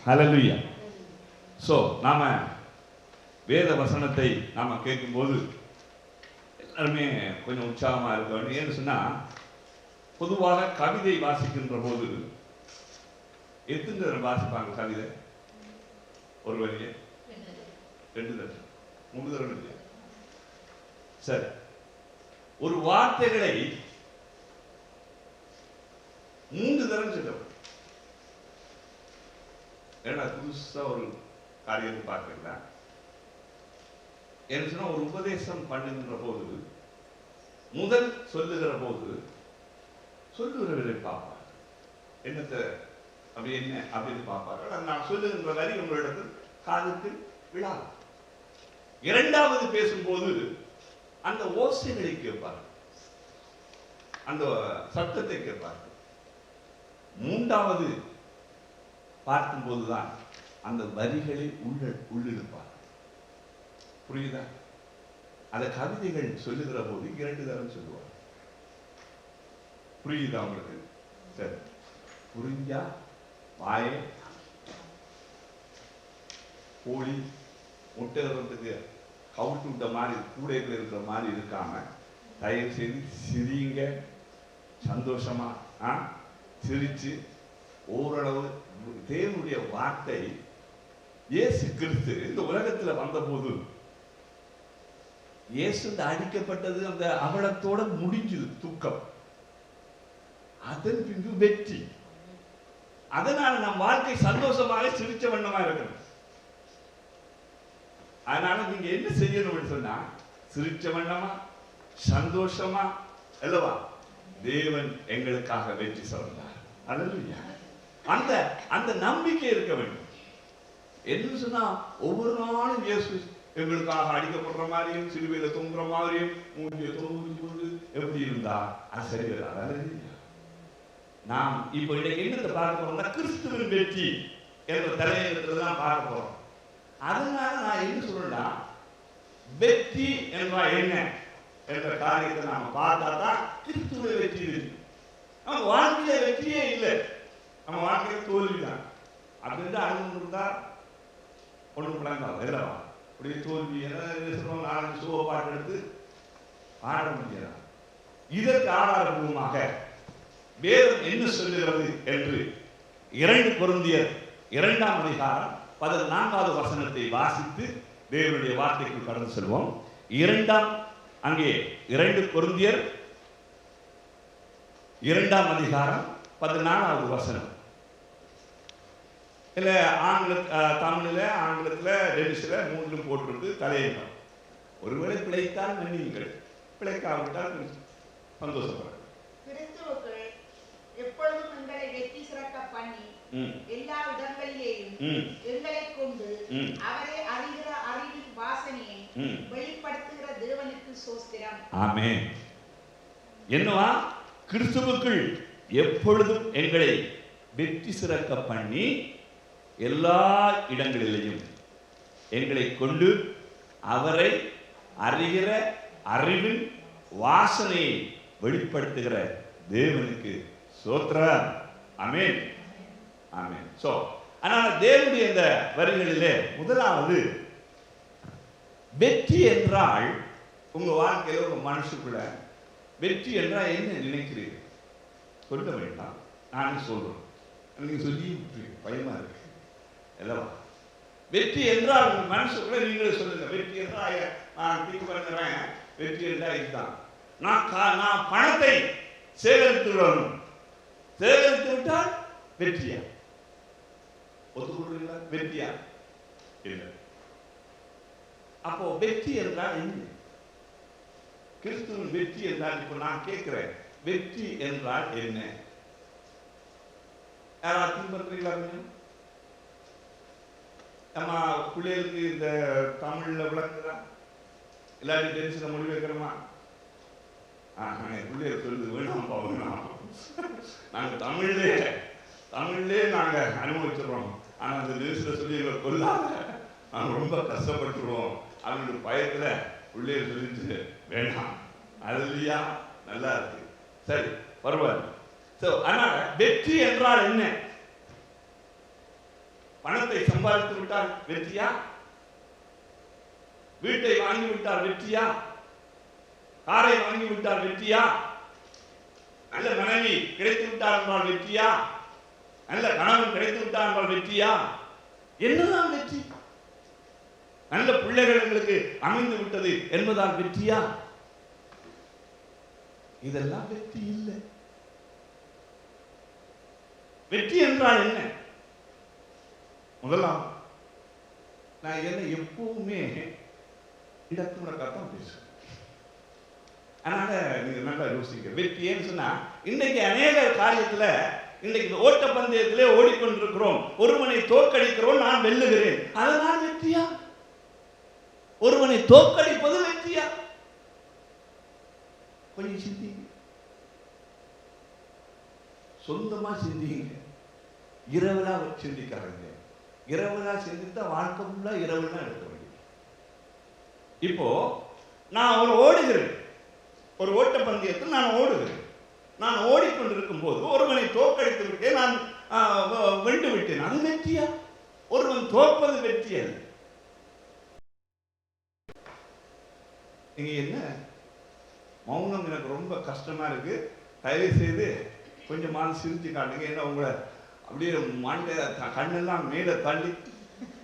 ஹல்லேலூயா. So நாம வேத வசனத்தை நாம கேட்கும்போது எல்லாருமே கொஞ்சம் உற்சாகமா இருக்க வேண்டும். ஏன்னு சொன்னா பொதுவாக கவிதை வாசிக்கின்ற போது எத்தனை தடவை வாசிப்பாங்க கவிதை? ஒரு வரியை 2 தடவை 3 தடவை இல்லையா? சரி, ஒரு வார்த்தைகளை 3 தடவை சொல்லுவோம். ஏன்னா புதுசா ஒரு காரியத்தை பார்க்கிறதா என்ன சொன்னா, ஒரு உபதேசம் பண்ணுகின்ற போது முதல் சொல்லுகிற போது சொல்லுகிறவரை பார்ப்பார், என்னத்தை அப்படி என்ன அப்படின்னு பார்ப்பார்கள். நான் சொல்லுகின்ற வரி உங்களிடத்தில் காதுக்கு விழாது. இரண்டாவது பேசும்போது அந்த ஓசைகளை கேட்பார்கள், அந்த சத்தத்தை கேட்பார்கள். மூன்றாவது பார்க்கும்போதுதான் அந்த வரிகளை உள்ளிருப்பார். புரியுதா? அந்த கவிதைகள் சொல்லுகிற போது 2 தடவை சொல்லுவார். புரியுதா உங்களுக்கு? சரி, புரிஞ்சா வாயை கோழி முட்டைறதுக்கு கவுட்டு விட்ட மாதிரி கூடைகள் இருக்கிற மாதிரி இருக்காம தயவு செய்து சிரிங்க, சந்தோஷமா சிரிச்சு ஓரளவு. தேவனுடைய வார்த்தை இயேசு கிறிஸ்து இந்த உலகத்துல வந்த போது இயேசு அடிக்கப்பட்டது அந்த அவலத்தோட முடிஞ்சது தூக்கம், அதன் பின்பு வெற்றி. அதனால நம் வாழ்க்கை சந்தோஷமாக சிரிச்ச வண்ணமா இருக்கணும். அதனால நீங்க என்ன செய்யணும் சொன்னா, சிரிச்ச வண்ணமா சந்தோஷமா அல்லவா தேவன் எங்களுக்காக வெற்றி சொல்றார். அல்லேலூயா. அந்த அந்த நம்பிக்கை இருக்க வேண்டும். என்ன சொன்னா, ஒவ்வொரு நாளும் இயேசு எங்களுக்காக அடிக்கப்படுற மாதிரியும் சிலுவையில தொங்குற மாதிரியும் மூஞ்சியை தொங்கு எப்படி இருந்தா அது சரி வராது. நாம் இப்போ இன்னைக்கு என்னத்தை பார்க்க போறோம்னா, கிறிஸ்துவின் வெற்றி என்ற தலையங்கத்துல தான் பார்க்க போறோம். அதனால நான் என்ன சொல்றேன்னா, வெற்றி என்றால் என்ன என்ற காரியத்தை நாம பார்த்தா தான் கிறிஸ்துவ வெற்றி இருக்கு. நம்ம வாழ்க்கையில வெற்றியே இல்லை, நம்ம வாழ்க்கையில தோல்விதான். அப்படின்னு அனுபவம் இருந்தா ஒன்றும் விளங்காது. இல்லவா? அப்படியே தோல்வி என்ன 4 சுவ பாட்டு எடுத்து பாட முடியாது. இதற்கு ஆதாரபூர்வமாக வேதம் என்ன சொல்லுகிறது என்று 2 கொரிந்தியர் 2ஆம் அதிகாரம் 14வது வசனத்தை வாசித்து தேவனுடைய வார்த்தைக்கு கடந்து செல்வோம். 2 கொரிந்தியர் 2ஆம் அதிகாரம் 14வது வசனம். இல்ல தமிழ்ல ஆங்கிலத்துல 2 3 போட்டிருக்கு தலையங்கம். ஒருவேளை பிழைத்தால் மன்னியுங்கள், பிழைக்காவிட்டால் சந்தோஷப்படுங்கள். எப்பொழுதும் எங்களை வெற்றி சிறக்க பண்ணி எல்லா இடங்களிலேயும் எங்களை கொண்டு அவரை அறிகிற அறிவின் வாசனையை வெளிப்படுத்துகிற தேவனுக்கு ஸ்தோத்திரம். ஆமென். என்னவா? கிறிஸ்துவுக்குள் எப்பொழுதும் எங்களை வெற்றி சிறக்க பண்ணி எல்லா இடங்களிலேயும் எங்களை கொண்டு அவரை அறிகிற அறிவின் வாசனையை வெளிப்படுத்துகிற தேவனுக்கு ஸ்தோத்திரம். ஆமென், ஆமென். சோ அதனால தேவனுடைய இந்த வரிகளிலே முதலாவது வெற்றி என்றால் உங்க வாழ்க்கையில உங்க மனசுக்குள்ள வெற்றி என்றால் என்ன நினைக்கிறீர்கள்? சொல்ல வேண்டாம், நானே சொல்றேன். நீங்க சொல்லி பயமா இருக்கு அல்லவா? வெற்றி என்றால் உங்க மனசுக்குள்ள நீங்களே சொல்லுங்க. வெற்றி என்றால் நான் திங்க் பண்ணுறேன், வெற்றி என்றால் இதுதான். நான் பணத்தை சேகரித்து விடணும். சேகரித்து விட்டால் வெற்றியா? ஒத்துக்கொள்றீங்களா? வெற்றியா? இல்லை. அப்போ வெற்றி என்றால் என்ன? கிறிஸ்துவின் வெற்றி என்றால் இப்ப நான் கேட்கிறேன், வெற்றி என்றால் என்ன? யாராவது பண்றீங்களா? நம்ம பிள்ளைகளுக்கு இந்த தமிழ்ல விளக்குதா? எல்லாரும் டென்ஷனை மொழி வைக்கிறோமா? பிள்ளைகள் சொல்லுது வேணாம்ப்பா வேணாம், நாங்க தமிழ்லே நாங்க அனுபவிச்சிடறோம். ஆனா அந்த நியூஸ்ல சொல்லி கொள்ளாத நாங்க ரொம்ப கஷ்டப்பட்டுருவோம் அவங்களுக்கு பயத்துல பிள்ளைகள் சொல்லிட்டு வேண்டாம். அல்லேலூயா, நல்லா இருக்கு. சரி, பரவாயில்ல. அதனால வெற்றி என்றால் என்ன? பணத்தை சம்பாதித்து விட்டால் வெற்றியா? வீட்டை வாங்கி விட்டால் வெற்றியா? காரை வாங்கி விட்டால் வெற்றியா? நல்ல மனைவி கிடைத்து விட்டார் என்றால் வெற்றியா? நல்ல கணவன் கிடைத்து விட்டார் என்றால் வெற்றியா? என்னதான் வெற்றி? நல்ல பிள்ளைகள் எங்களுக்கு அமைந்து விட்டது என்பதால் வெற்றியா? இதெல்லாம் வெற்றி இல்லை. வெற்றி என்றால் என்ன? முதலாம் நான் என்ன எப்பவுமே இடத்து முடக்கத்தான் பேசுவேன். அதனால நீங்க நல்லா யோசிக்க. வெற்றி ஏன்னு சொன்னா, இன்னைக்கு அநேக காரியத்துல, இன்னைக்கு ஓட்ட பந்தயத்திலே ஓடிக்கொண்டிருக்கிறோம், ஒருவனை தோற்கடிக்கிறோம், நான் வெல்லுகிறேன், அதனால் வெற்றியா? ஒருவனை தோற்கடிப்பது வெற்றியா? கொஞ்சம் சிந்திங்க, சொந்தமா சிந்திங்க. இரவுலா சிந்திக்காருங்க. இரவுலா சிந்தித்தா வாழ்க்கை ஃபுல்லா இரவுலா எடுக்க முடியும். இப்போ நான் ஒரு ஓடுகிறேன், ஒரு ஓட்ட பந்தயத்தில் நான் ஓடுகிறேன். நான் ஓடிக்கொண்டிருக்கும் போது ஒருவனை தோற்கடித்து விட்டேன், நான் வென்று விட்டேன், அது வெற்றியா? ஒருவன் தோற்பது வெற்றி அல்ல. நீங்க என்ன மௌனம் எனக்கு ரொம்ப கஷ்டமா இருக்கு, தயவு செய்து கொஞ்சமாவது சிரிச்சு காட்டுங்க. ஏன்னா உங்களை அப்படியே மண்டை கண்ணெல்லாம் மேலே தள்ளி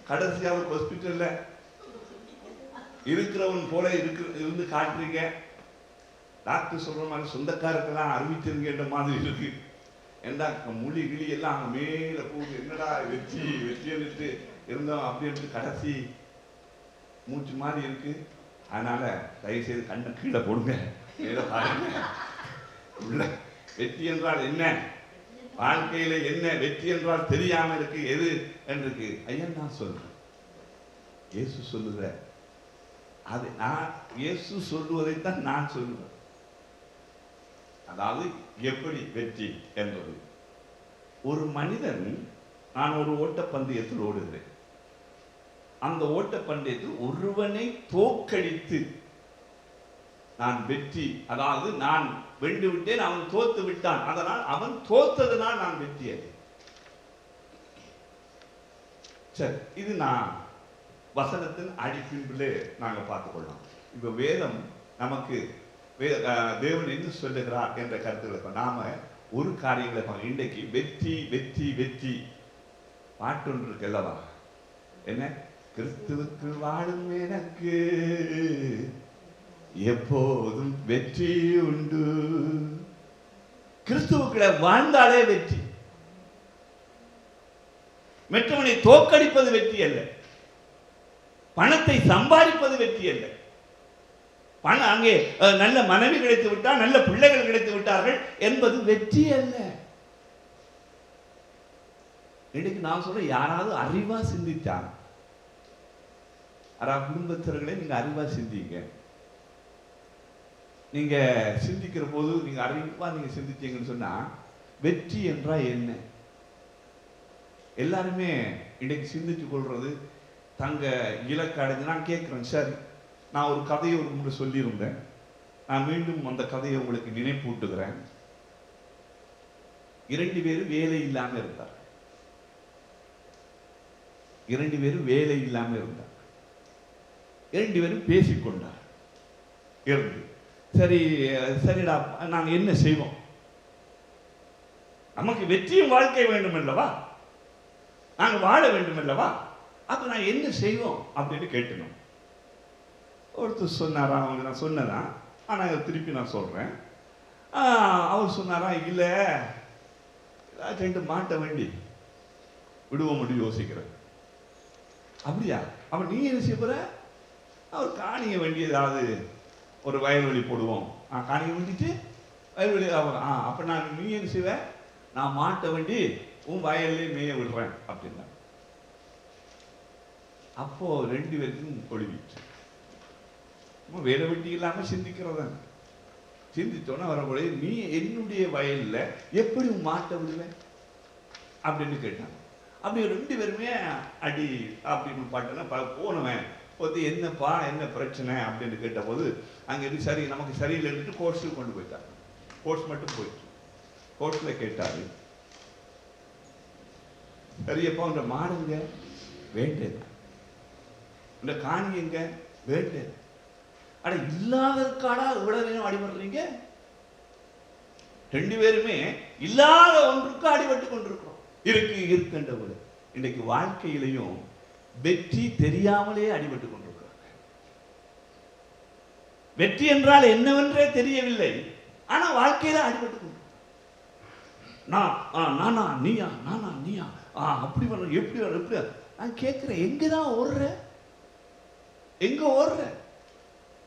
கடைசியாக ஹாஸ்பிட்டல்ல இருக்கிறவன் போல இருந்து காட்டுறீங்க. டாக்டர் சொல்ற மாதிரி சொந்தக்காரருக்கெல்லாம் அறிவிச்சிருக்கின்ற மாதிரி இருக்கு. ஏண்டா மொழி கிளி எல்லாம் அங்கே மேலே போகுது, என்னடா வெற்றி வெற்றிட்டு இருந்தோம் அப்படின்ட்டு கடைசி மூச்சு மாதிரி இருக்கு. அதனால தயவு செய்து கண்ணை கீழே போடுங்க, மேலே பாருங்க. உள்ள வெற்றி என்றால் என்ன, வாழ்க்கையில என்ன வெற்றி என்றால் தெரியாம இருக்கு, எது என்று ஐயா நான் சொல்றேன். இயேசு சொல்லுற அது நான் இயேசு சொல்லுவதைத்தான் நான் சொல்லுவேன். அதாவது எப்படி வெற்றி என்பது, ஒரு மனிதன், நான் ஒரு ஓட்டப்பந்தயத்தில் ஓடுகிறேன், அந்த ஓட்டப்பந்தயத்தில் ஒருவனை தோற்கடித்து நான் வெற்றி, அதாவது நான் வென்று விட்டேன், அவன் தோத்து விட்டான், அதனால் அவன் தோத்ததனால் நான் வெற்றி அடைந்தேன். சரி, இது நான் வசனத்தின் அடிப்பின்புலே நாங்கள் பார்த்துக்கொள்ளலாம். இப்ப வேதம் நமக்கு தேவன் என்ன சொல்லுகிறார் என்ற கருத்துல நாம ஒரு காரியங்களை இன்றைக்கு வெற்றி வெற்றி வெற்றி பாட்டு ஒன்று இருக்கு அல்லவா? என்ன? கிறிஸ்துவுக்கு வாழும் எனக்கு எப்போதும் வெற்றி உண்டு. கிறிஸ்துவுக்குள்ள வாழ்ந்தாலே வெற்றி. மற்றவனை தோற்கடிப்பது வெற்றி அல்ல, பணத்தை சம்பாதிப்பது வெற்றி அல்ல. பணம் அங்கே நல்ல மனைவி கிடைத்து விட்டால், நல்ல பிள்ளைகள் கிடைத்து விட்டார்கள் என்பது வெற்றி அல்ல. இன்னைக்கு நான் சொல்ற யாராவது அறிவா சிந்தித்தாங்க, குடும்பத்தினர்களே நீங்க அறிவா சிந்திங்க. நீங்க சிந்திக்கிற போது நீங்க அறிவா நீங்க சிந்திச்சீங்கன்னு சொன்னா வெற்றி என்றா என்ன? எல்லாருமே இன்னைக்கு சிந்திச்சு கொள்றது தங்க இலக்கு அடைஞ்சு. நான் கேட்கிறேன், சரி, நான் ஒரு கதையை ஒரு முறை சொல்லியிருந்தேன், நான் மீண்டும் அந்த கதையை உங்களுக்கு நினைப்பூட்டுகிறேன். 2 பேரும் வேலை இல்லாம இருந்தார். 2 பேரும் வேலை இல்லாம இருந்தார். 2 பேரும் பேசிக்கொண்டார். இருந்து சரி, சரிடா நாங்க என்ன செய்வோம், நமக்கு வெற்றியும் வாழ்க்கை வேண்டும் அல்லவா, நாங்க வாழ வேண்டும் அல்லவா, அப்ப நான் என்ன செய்வோம் அப்படின்னு கேட்டணும். ஒருத்தர் சொன்னாரா, அவங்க நான் சொன்னதான், ஆனா திருப்பி நான் சொல்றேன். அவர் சொன்னாரா, இல்ல ஏதாச்சும் 2 மாட்டை வேண்டி விடுவோம் முடியும் யோசிக்கிறேன். அப்படியா? அப்ப நீ என்ன செய்ய போற? அவர் காணிய வேண்டி ஏதாவது ஒரு வயல்வெளி போடுவோம். காணிய வேண்டிட்டு வயல்வெளி அப்ப நான் நீ என்ன செய்வ? நான் மாட்டை வேண்டி உன் வயல்லே மேய விடுறேன் அப்படின்னா. அப்போ 2 பேருக்கும் ஒளிவிட்டு வேலை வெட்டி இல்லாம சிந்திக்கிறத சிந்தித்தோன்னா வரக்கூடிய, நீ என்னுடைய வயல்ல எப்படி மாட்ட விடுவேன் அப்படின்னு கேட்டாங்க. அப்படி 2 பேருமே அடி அப்படின்னு பாட்டேன்னா போனவன் போது, என்னப்பா என்ன பிரச்சனை அப்படின்னு கேட்ட போது, அங்க இருந்து சரி நமக்கு சரியில்லைன்னு கோர்ஸுக்கு கொண்டு போயிட்டாங்க. கோர்ஸ் மட்டும் போயிட்டு கோர்ஸ்ல கேட்டாரு, சரியப்பா உன்ற மாடுங்க வேண்டது, இந்த காணி எங்க வேண்டது. அட இல்லாததுக்காடா இவ்வளவு நேரம் அடிபடுறீங்க? ரெண்டு பேருமே இல்லாத ஒன்றுக்கு அடிபட்டு கொண்டிருக்கிறோம். இருக்கின்றவர்கள் இன்றைக்கு வாழ்க்கையிலையும் வெற்றி தெரியாமலே அடிபட்டு கொண்டிருக்கிறாங்க. வெற்றி என்றால் என்னவென்றே தெரியவில்லை, ஆனா வாழ்க்கையில அடிபட்டு கொண்டிருக்கிறோம். நானா நீயா, நானா நீயா, அப்படி வர எப்படி வர எப்படி. நான் கேட்கிறேன், எங்கதான் ஓடுற? எங்க ஓடுற?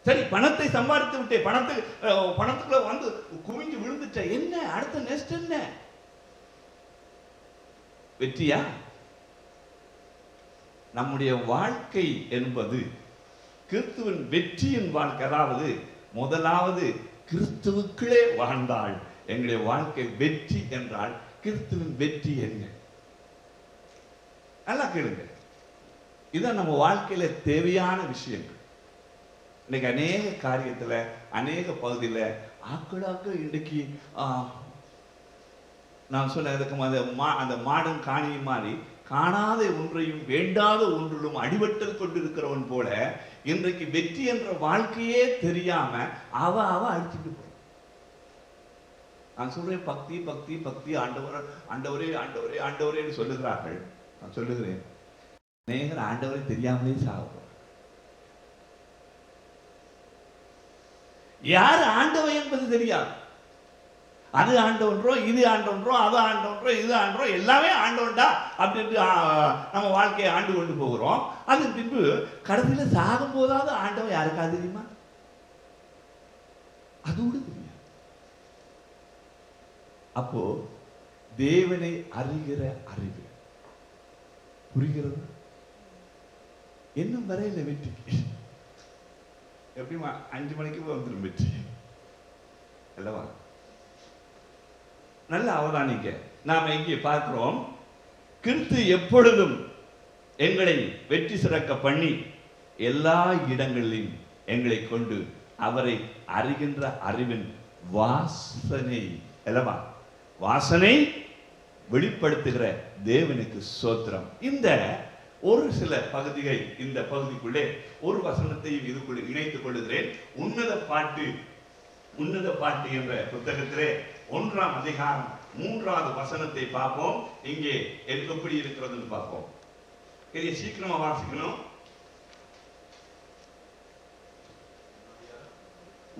சரி, பணத்தை சம்பாதித்து விட்டே, பணத்துக்குள்ள வந்து குவிஞ்சு விழுந்துட்ட, என்ன அடுத்த நெக்ஸ்ட் என்ன? வெற்றியா? நம்முடைய வாழ்க்கை என்பது கிறிஸ்துவின் வெற்றியின் வாழ்க்கை. அதாவது முதலாவது கிறிஸ்துவுக்குள்ளே வாழ்ந்தாள் எங்களுடைய வாழ்க்கை வெற்றி என்றால் கிறிஸ்துவின் வெற்றி என்ன? நல்லா கேளுங்க. இதான் நம்ம வாழ்க்கையில தேவையான விஷயங்கள். இன்னைக்கு அநேக காரியத்துல அநேக பகுதியில ஆக்கள் இன்றைக்கு நான் சொன்னதுக்கு அந்த மாடும் காணியும் மாறி காணாத ஒன்றையும் வேண்டாத ஒன்றிலும் அடிபட்டு கொண்டிருக்கிறவன் போல இன்றைக்கு வெற்றி என்ற வாழ்க்கையே தெரியாம அவ அடிச்சுட்டு போற. நான் சொல்றேன், பக்தி பக்தி பக்தி, ஆண்டவரே ஆண்டவரே ஆண்டவரேன்னு சொல்லுகிறார்கள். நான் சொல்லுகிறேன், அநேகர் ஆண்டவரை தெரியாமலே சாகுறோம். யார் ஆண்டவன் என்பது தெரியாது. அது ஆண்டவன்றோ, இது ஆண்டவன்றோ, அது ஆண்டவன்றோ, இது ஆண்டோ, எல்லாமே ஆண்டவன்டா அப்படின்ட்டு நம்ம வாழ்க்கையை ஆண்டு கொண்டு போகிறோம். அதன் பின்பு கடைசியில் சாகும் போதாவது ஆண்டவன் யாருக்காவது தெரியுமா? அதோடு தெரியாது. அப்போ தேவனை அறிகிற அறிவு புரிகிறது இன்னும் வரையில வெற்றிக்கு எப்படிமா 5 மணிக்கு வந்துடும் வெற்றி அல்லவா? நல்ல அவதானிக்க. நாம இங்கே பார்க்கிறோம், கிறிஸ்து எப்பொழுதும் எங்களை வெற்றி சிறக்க பண்ணி எல்லா இடங்களிலும் எங்களை கொண்டு அவரை அறிகின்ற அறிவின் வாசனை அல்லவா, வாசனை வெளிப்படுத்துகிற தேவனுக்கு ஸ்தோத்திரம். இந்த ஒரு சில பகுதிகள், இந்த பகுதிக்குள்ளே ஒரு வசனத்தையும் இதுக்குள்ளே இணைத்துக் கொள்ளுகிறேன். உன்னத பாட்டு என்ற புத்தகத்திலே 1ஆம் அதிகாரம் 3வது வசனத்தை பார்ப்போம். இங்கே எப்படி இருக்கிறதுன்னு பார்ப்போம். இதை சீக்கிரமா வாசிக்கணும்.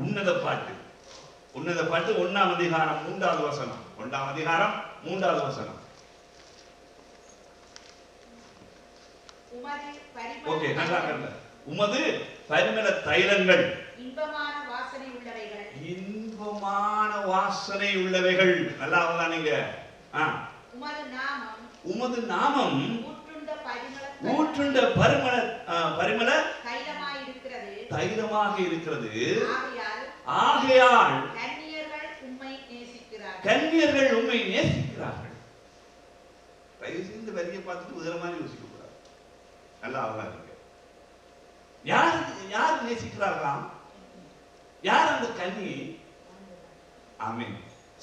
உன்னத பாட்டு 1ஆம் அதிகாரம் 3வது வசனம். 1ஆம் அதிகாரம் 3வது வசனம். ஓகே, நல்லா இருக்க. உமது பரிமள தைலங்கள் இன்பமான வாசனை உள்ளவைகள். நல்லா தான் நீங்க. உமது நாமம் ஊற்றுண்ட பரிமள தைலமாக இருக்கிறது. ஆகையால் கன்னியர்கள் உம்மை நேசிக்கிறார்கள். இந்த வரியை பார்த்துட்டு வேற மாதிரி யோசிக்க கூடாது. நல்லா இருக்கு. யார் நேசிக்கிறார்களாம்? யார் அந்த கன்னி? ஆமென்,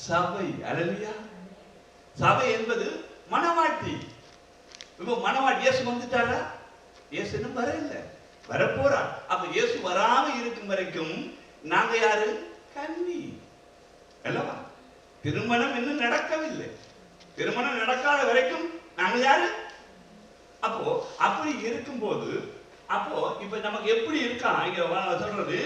சபை. அல்லேலூயா. சபை என்பது மணவாட்டி. இப்போ மணவாட்டி இயேசு வந்துட்டாரா? இயேசு இன்னும் வரல, வரப்போறார். அப்ப இயேசு வராம இருக்கும் வரைக்கும் நாங்க யாரு? கன்னி அல்லவா? திருமணம் இன்னும் நடக்கவில்லை. திருமணம் நடக்காத வரைக்கும் நாங்க யாரு? அப்போ அப்படி இருக்கும்போது, அப்போ இப்ப நமக்கு எப்படி இருக்கா? இங்க சொல்றது,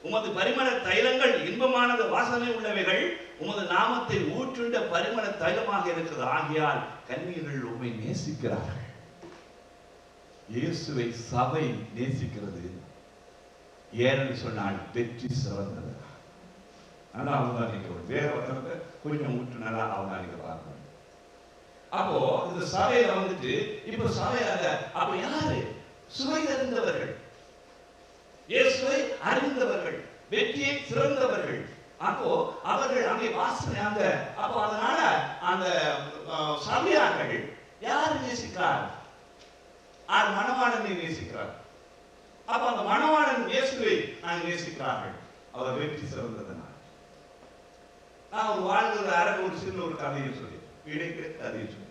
உமது பரிமள தைலங்கள் இன்பமானது வாசனை உள்ளவைகள், உமது நாமத்தை ஊற்றுண்ட பரிமள தைலமாக இருக்கிறது. ஆகையால் கன்னியர்கள் உம்மை நேசிக்கிறார்கள். இயேசுவை சபை நேசிக்கிறது. ஏன்னு சொன்னால் வெற்றி சிறந்தது. நல்லா அவதானிக்க வேற ஒருத்தருக்கு கொஞ்சம் ஊற்று நல்லா அவதானிக்க பார்க்கணும். அப்போ இந்த சபையில வந்துட்டு இப்ப சபையாக அப்ப யாரு? சுவை அறிந்தவர்கள், இயேசுவை அறிந்தவர்கள், வெற்றியை சிறந்தவர்கள். அப்போ அவர்கள் அங்கே வாசனை அந்த அப்போ அதனால அந்த சபையார்கள் யார் நேசிக்கிறார்? மணவாளனை நேசிக்கிறார். அப்ப அந்த மணவாளன் இயேசுவை நாங்கள் நேசிக்கிறார்கள். அவர் வெற்றி சிறந்ததனால். நான் ஒரு வாழ்ந்த ஒரு சின்ன ஒரு கதையை சொல்லி இடைக்கிற கதையை சொல்லி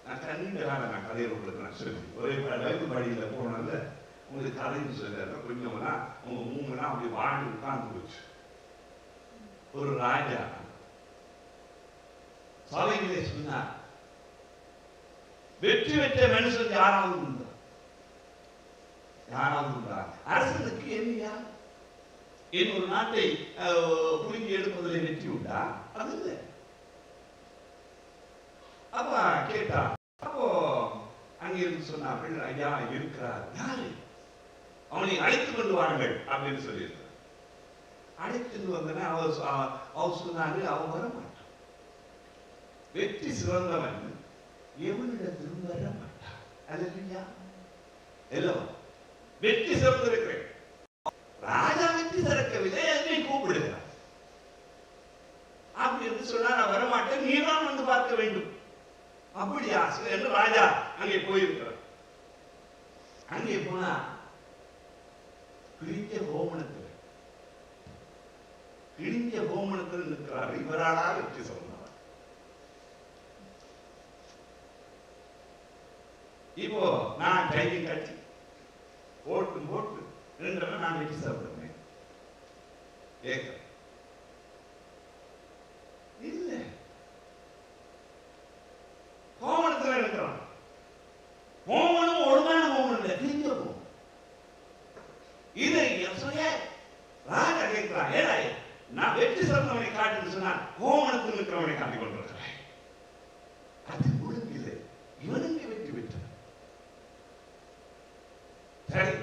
நான் கதையை உங்களுக்கு நான் சொல்லி ஒரே வயது படியில போனல உங்களுக்கு கதைன்னு சொல்ல கொஞ்சம்னா உங்க மூணுனா அப்படி வாழ்ந்து உட்கார்ந்து போச்சு. ஒரு ராஜா சபையிலே சொன்னார், வெற்றி பெற்ற மனுஷன் யாராவது உண்டா? யாராவது உண்டா? அரசனுக்கு என்னையா என் ஒரு நாட்டை புரிஞ்சு எடுப்பதில் வெற்றி உண்டா? அது இல்லை. அப்ப கேட்டா, அப்போ அங்கிருந்து சொன்னார்கள், ஐயா இருக்கிறார். யாரு? அவனை அழைத்து கொண்டு வாருங்கள் அப்படின்னு சொல்லியிருந்தார். அழைத்து வந்தன அவர் சொன்னாரு, அவன் வர மாட்டான். வெற்றி சிறந்தவன் எவனிடத்திலும் வர மாட்டான். அது இல்லையா? எல்லாம் வெற்றி சிறந்திருக்கிறேன். ராஜா வெற்றி சிறக்கவில்லை, என்னை கூப்பிடுகிறார். அப்படி என்று சொன்னார், வரமாட்டேன், நீதான் வந்து பார்க்க வேண்டும். அப்படியா என்று ராஜா அங்கே போயிருக்கிறார். அங்கே போனா கிழிஞ்ச கோமணத்தில் இருக்கிறார். இவராளா வெற்றி சொன்னார். இப்போ நான் கையை கட்டி போட்டு நின்றவன் நான் வெற்றி சாப்பிடுறேன். இல்ல, கோமணத்துல இருக்கிறான். கோமணம் ஒழுங்கான கோமணம் இல்லை, கிழிஞ்ச கோமணம். இதை ராஜா கேட்கிறான், ஏடா நான் வெற்றி சிறந்தவனை காட்டுன்னு சொன்னா கோமணத்தில் இருக்கிறவனை காட்டிக் கொண்டிருக்கிறேன். அது ஒழுங்கில்லை, இவனுக்கு வெற்றி பெற்றான். சரி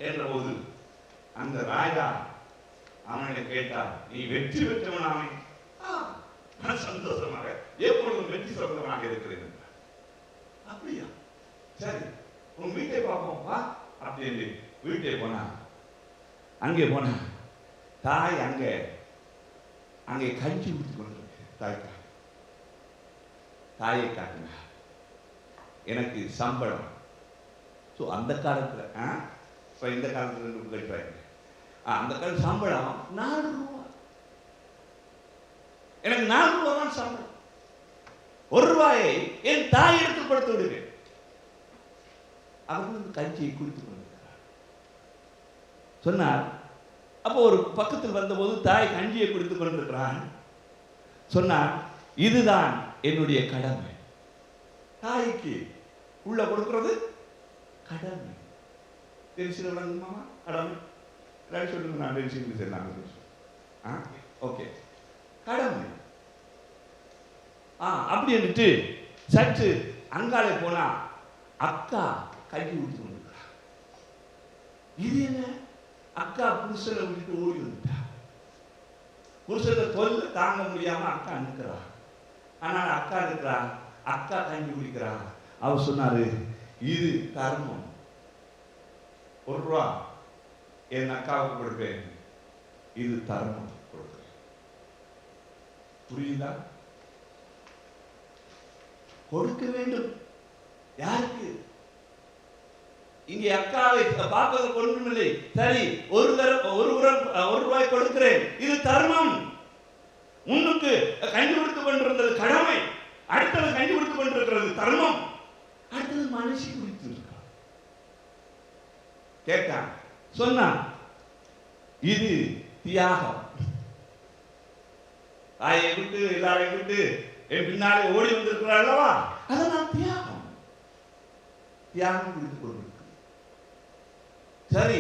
என்ற போது அந்த ராஜா அவனை கேட்டார், நீ வெற்றி பெற்றவனாமே? சந்தோஷமாக எப்பொழுதும் வெற்றி சிறந்தவனாக இருக்கிறேன். அப்படியா? சரி, உன் வீட்டை பார்ப்போம் வா அப்படின்னு வீட்டை போனா, அங்கே போனா தாய் அங்கே கஞ்சி ஊற்றி கொண்டிருக்கு. தாயை காட்டுங்க, எனக்கு சம்பளம். ஸோ அந்த காலத்தில் இப்போ இந்த காலத்தில் கட்டுறாங்க. அந்த காலத்து சம்பளம் 4 ரூபா. எனக்கு 4 ரூபா தான் சம்பளம். 1 ரூபாயை என் தாய் எடுத்து கொடுத்து விடுவேன். அவர் வந்து கஞ்சியை குடித்துக் கொண்டிருக்கிறார். சொன்னார், அப்போ ஒரு பக்கத்தில் வந்தபோது தாய் கஞ்சியை குடித்துக் கொண்டிருக்கிறான். சொன்னார், இதுதான் என்னுடைய கடமை. தாய்க்கு உள்ள கொடுக்கிறது கடமை. தெரிஞ்சு மாமா கடமை சொல்லுங்க. நான் தெரிஞ்சு ஓகே, கடமை. அப்படி എന്നിട്ട് சற்று அங்காலே போனா அக்கா கஞ்சி ஊற்றி கொண்டிருக்கிறார். இது என்ன? அக்கா புருஷனை விட்டு ஓடி வந்துட்டா. புருஷனை தொல்லை தாங்க முடியாம அக்கா நிற்கிறா. ஆனால் அக்கா இருக்கிறா, அக்கா கஞ்சி குடிக்கிறா. அவர் சொன்னாரு, இது கர்மம். 1 ரூபா என் அக்காவுக்கு கொடுப்பேன், இது தர்மம் கொடுப்பேன். புரியுதா? கொடுக்க வேண்டும். யாருக்கு? இங்கே அக்காவை பார்ப்பதற்கு ஒன்றுமில்லை. சரி, 1 ரூபாய் கொடுக்கிறேன், இது தர்மம். முன்னுக்கு கஞ்சி கொடுத்துக் கொண்டிருந்தது கடமை, அடுத்தது கஞ்சி கொடுத்துக் கொண்டிருக்கிறது தர்மம், அடுத்தது மனுஷி குடித்து இருக்க. கேட்டான், சொன்னான், இது தியாகம். தாயை விட்டு எல்லாரையும் விட்டு என் பின்னாலே ஓடி வந்திருக்கிறார் அல்லவா, அதனால் தியாகம். தியாகம் குடித்துக் கொண்டிருக்க. சரி,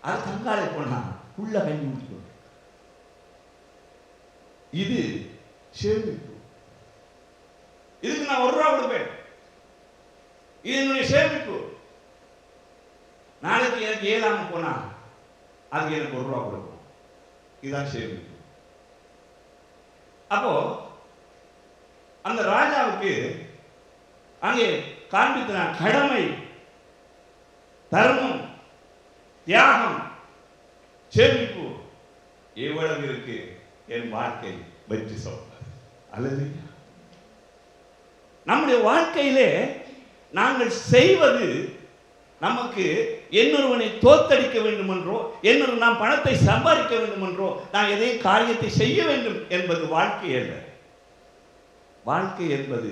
அது கங்காலே போனா உள்ள கஞ்சி குடித்துக் கொண்டிருக்க. இது சேமிப்பு. இதுக்கு நான் 1 ரூபா கொடுப்பேன், இது என்னுடைய சேமிப்பு. நாளைக்கு எனக்கு ஏழாம போனா அதுக்கு எனக்கு 1 ரூபா கொடுக்கும். இதுதான் சேமிப்பு. அப்போ அந்த ராஜாவுக்கு அங்கே காண்பித்த கடமை, தர்மம், தியாகம், சேமிப்பு எவ்வளவு இருக்கு என் வாழ்க்கை வெற்றி சொல்றது. அல்லது நம்முடைய வாழ்க்கையிலே நாங்கள் செய்வது நமக்கு இன்னொருவனை தோத்தடிக்க வேண்டும் என்றோ, இன்னொரு நாம் பணத்தை சம்பாதிக்க வேண்டும் என்றோ, நாம் எதையும் காரியத்தை செய்ய வேண்டும் என்பது வாழ்க்கை அல்ல. வாழ்க்கை என்பது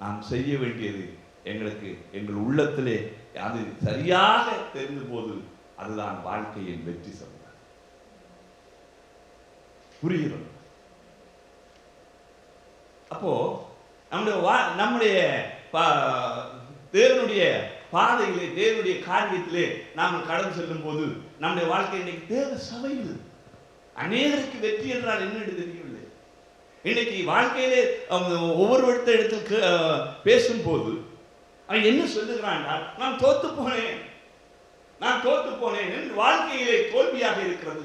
நாம் செய்ய வேண்டியது எங்களுக்கு எங்கள் உள்ளத்திலே அது சரியாக தெரிந்த போது அதுதான் வாழ்க்கையின் வெற்றி சொல்ல புரிகிறது. அப்போ நம்முடைய தேவனுடைய பாதையிலே தேவனுடைய காரியத்திலே நாம் கடந்து செல்லும் போது நம்முடைய வாழ்க்கை இன்னைக்கு தேவ சபையில் அநேகருக்கு வெற்றி என்றால் என்னென்று தெரியவில்லை. இன்னைக்கு வாழ்க்கையிலே ஒவ்வொரு இடத்தில் பேசும்போது அவன் என்ன சொல்லுகிறான், நான் தோத்து போனேன் என்று வாழ்க்கையிலே தோல்வியாக இருக்கிறது,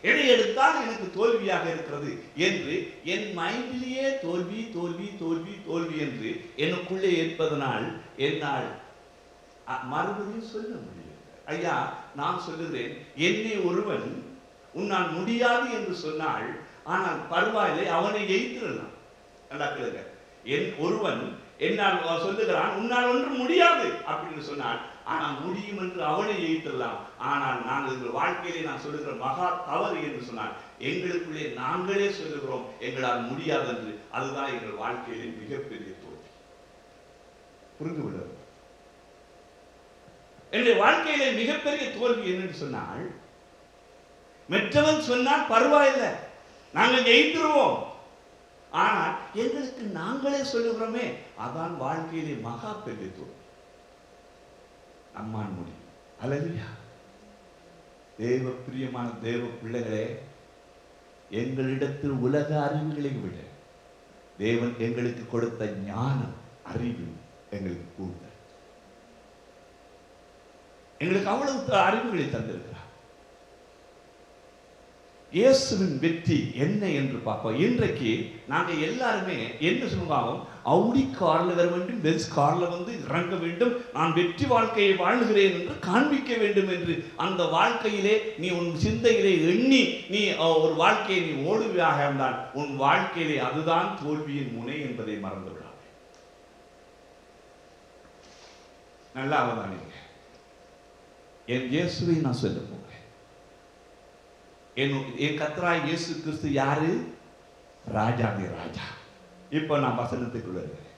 எதை எடுத்தால் எனக்கு தோல்வியாக இருக்கிறது என்று என் மைண்டிலேயே தோல்வி தோல்வி தோல்வி தோல்வி என்று எனக்குள்ளே ஏற்பதனால் என்னால் மறுபடியும் சொல்ல முடியும். ஐயா, நான் சொல்லுகிறேன், என்னை ஒருவன் உன்னால் முடியாது என்று சொன்னால், ஆனால் பரவாயில்லை, அவனை எய்திடலாம். நல்லா கேளுங்க, என் ஒருவன் என்னால் சொல்லுகிறான் உன்னால் ஒன்றும் முடியாது அப்படின்னு சொன்னால், ஆனால் முடியும் என்று அவனை எய்திடலாம். ஆனால் நாங்கள் எங்கள் வாழ்க்கையிலே நான் சொல்லுகிற மகா தவறு என்று சொன்னால், எங்களுக்குள்ளே நாங்களே சொல்லுகிறோம் எங்களால் முடியாது என்று. அதுதான் எங்கள் வாழ்க்கையிலே மிகப்பெரிய தோல்வி. புரிந்து கொள்ள என்னுடைய வாழ்க்கையிலே மிகப்பெரிய தோல்வி என்னன்னு சொன்னால், மற்றவன் சொன்னால் பரவாயில்லை, நாங்கள் ஜெயித்துருவோம், ஆனால் எங்களுக்கு நாங்களே சொல்லுகிறோமே, அதான் வாழ்க்கையிலே மகா பெரிய தோல்வி. அம்மான் முடியும். அல்லேலூயா. தேவ பிரியமான தேவ பிள்ளைகளே, எங்களிடத்தில் உலக அறிவுகளை விட தேவன் எங்களுக்கு கொடுத்த ஞானம் அறிவு எங்களுக்கு கூடுதல். எங்களுக்கு அவ்வளவு அறிவுகளை தந்திருக்கிறார். இயேசுவின் வெற்றி என்ன என்று பார்ப்போம். இன்றைக்கு நாங்க எல்லாருமே என்ன சொல்லுவாங்க, அவுடி கார்ல வர வேண்டும், பென்ஸ் கார்ல வந்து இறங்க வேண்டும், நான் வெற்றி வாழ்க்கையை வாழ்கிறேன் என்று காண்பிக்க வேண்டும் என்று அந்த வாழ்க்கையிலே நீ உன் சிந்தையிலே எண்ணி நீ ஒரு வாழ்க்கையை நீ ஓடுவாக இருந்தால் உன் வாழ்க்கையிலே அதுதான் தோல்வியின் முனை என்பதை மறந்து விடாது. நல்லா அவதானிங்க. என் இயேசுவை நான் சொல்ல போகிறேன். என் கர்த்தராகிய இயேசு கிறிஸ்து யாரு? ராஜாதி ராஜா. இப்ப நான் வசனத்துக்குள்ள இருக்கிறேன்.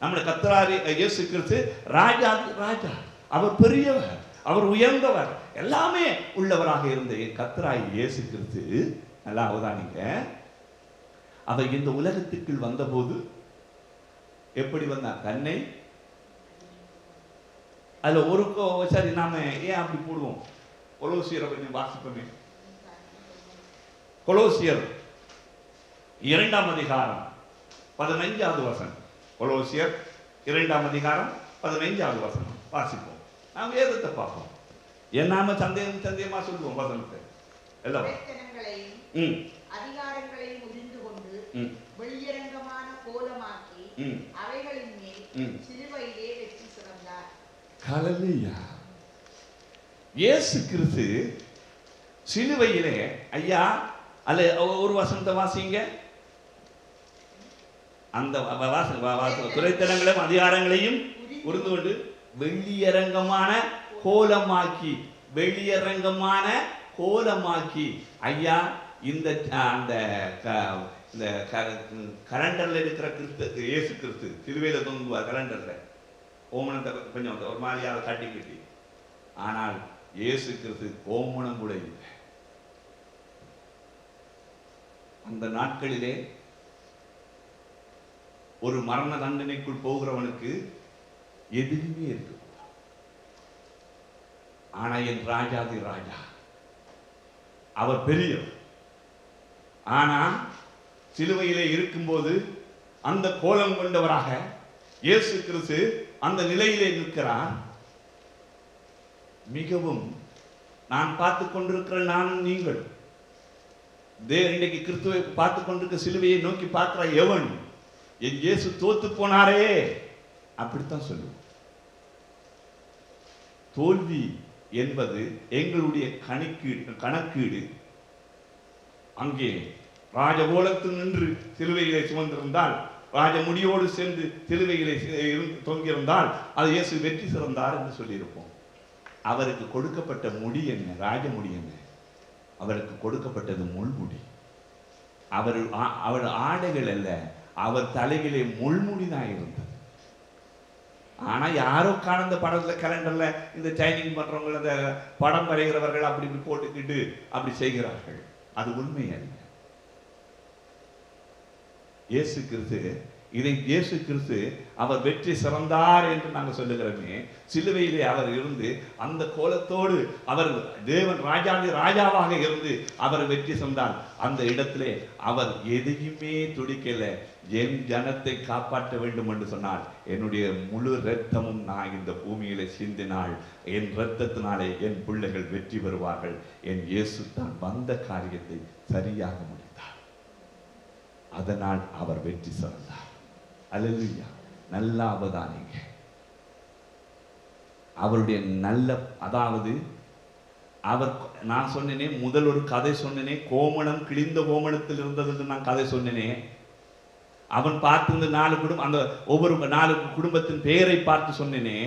நம்முடைய கர்த்தராகிய இயேசு கிறிஸ்து ராஜாதி ராஜா. அவர் பெரியவர், அவர் உயர்ந்தவர், எல்லாமே உள்ளவராக இருந்த என் கர்த்தராகிய இயேசு கிறிஸ்து, நல்லா அவதானிங்க, அவர் இந்த உலகத்துக்குள் வந்தபோது எப்படி வந்தார்? தன்னை அதுல ஒரு சரி, நாம ஏன் அப்படி போடுவோம்? கொலோசியரை கொஞ்சம் வாசிப்போமே. கொலோசியர் 2ஆம் அதிகாரம் 15வது வசனம். கொலோசியர் 2ஆம் அதிகாரம் 15வது வசனம் வாசிப்போம். நாம் வேதத்தை பார்ப்போம். நாம சந்தேகமா சொல்லுவோம் வசனத்தை. எல்லாம் அதிகாரங்களையும் உதிர்ந்து கொண்டு வெளியரங்கமான கோலமாக்கி அவைகளின் மேல் சிலுவையிலே வெற்றி சிறந்தார். ஹல்லேலூயா. இயேசு கிறிஸ்து சிலுவையிலே, ஐயா அல்ல ஒரு வசனத்தை வாசிங்க. அந்த துரைத்தனங்களையும் அதிகாரங்களையும் உருந்து கொண்டு வெளியரங்கமான கோலமாக்கி, வெளியரங்கமான கோலமாக்கி. ஐயா, இந்த அந்த கலண்டர்ல இருக்கிற கிறிஸ்து இயேசு கிறிஸ்து சிலுவையில தொங்குவார். கலண்டர்ல கோமணத்தை கொஞ்சம் ஒரு மாதிரியாக கட்டி கட்டி, ஆனால் இயேசு கிறிஸ்து கோமணம் கூட இல்லை. அந்த நாட்களிலே ஒரு மரண தண்டனைக்குள் போகிறவனுக்கு எதுவுமே இருக்கு. ஆனா என் ராஜாதி ராஜா, அவர் பெரியவர். ஆனா சிலுவையிலே இருக்கும்போது அந்த கோலம் கொண்டவராக இயேசு கிறிஸ்து அந்த நிலையிலே நிற்கிறார். மிகவும் நான் பார்த்து கொண்டிருக்கிற நானும் நீங்கள் இன்னைக்கு கிறிஸ்துவை பார்த்து கொண்டிருக்க சிலுவையை நோக்கி பார்க்கிற எவன் என் இயேசு தோத்து போனாரே அப்படித்தான் சொல்லுவோம். தோல்வி என்பது எங்களுடைய கணக்கீடு. அங்கே ராஜகோலத்தில் நின்று சிலுவையிலே சுமந்திருந்தால், ராஜ முடியோடு சேர்ந்து சிலுவையிலே தொங்கியிருந்தால் அது இயேசு வெற்றி சிறந்தார் என்று சொல்லியிருப்போம். அவருக்கு கொடுக்கப்பட்ட முடி என்ன? ராஜமுடி என்ன? அவருக்கு கொடுக்கப்பட்டது முள்முடி. அவர் ஆடைகள் அல்ல, அவர் தலையிலே முள்முடி தான் இருந்தது. ஆனா யாரோ காணந்த படத்துல கேலண்டர்ல இந்த சைனிங் பண்றவங்க, இந்த படம் வரைகிறவர்கள் அப்படி இப்படி போட்டுக்கிட்டு அப்படி செய்கிறார்கள். அது உண்மை அல்ல. இயேசு கிறிஸ்து, இதை இயேசு கிறிஸ்து அவர் வெற்றி சிறந்தார் என்று நாங்கள் சொல்லுகிறோமே, சிலுவையிலே அவர் இருந்து அந்த கோலத்தோடு அவர் தேவன் ராஜாவாக இருந்து அவர் வெற்றி சிறந்தார். அந்த இடத்திலே அவர் எதையுமே துடிக்கல. என் ஜனத்தை காப்பாற்ற வேண்டும் என்று சொன்னால் என்னுடைய முழு இரத்தமும் நான் இந்த பூமியில சிந்தினால் என் இரத்தத்தினாலே என் பிள்ளைகள் வெற்றி பெறுவார்கள். என் இயேசு தான் வந்த காரியத்தை சரியாக முடித்தார். அதனால் அவர் வெற்றி சிறந்தார். அல்லேலூயா. நல்லா அவதானிங்க. அவருடைய நல்ல, அதாவது அவர், நான் சொன்னேனே முதல் ஒரு கதை சொன்னேனே, கோமணம் கிழிந்த கோமணத்தில் இருந்தது நான் கதை சொன்னேனே. அவன் பார்த்து 4 குடும்பம், அந்த ஒவ்வொரு 4 குடும்பத்தின் பெயரை பார்த்து சொன்னேனே.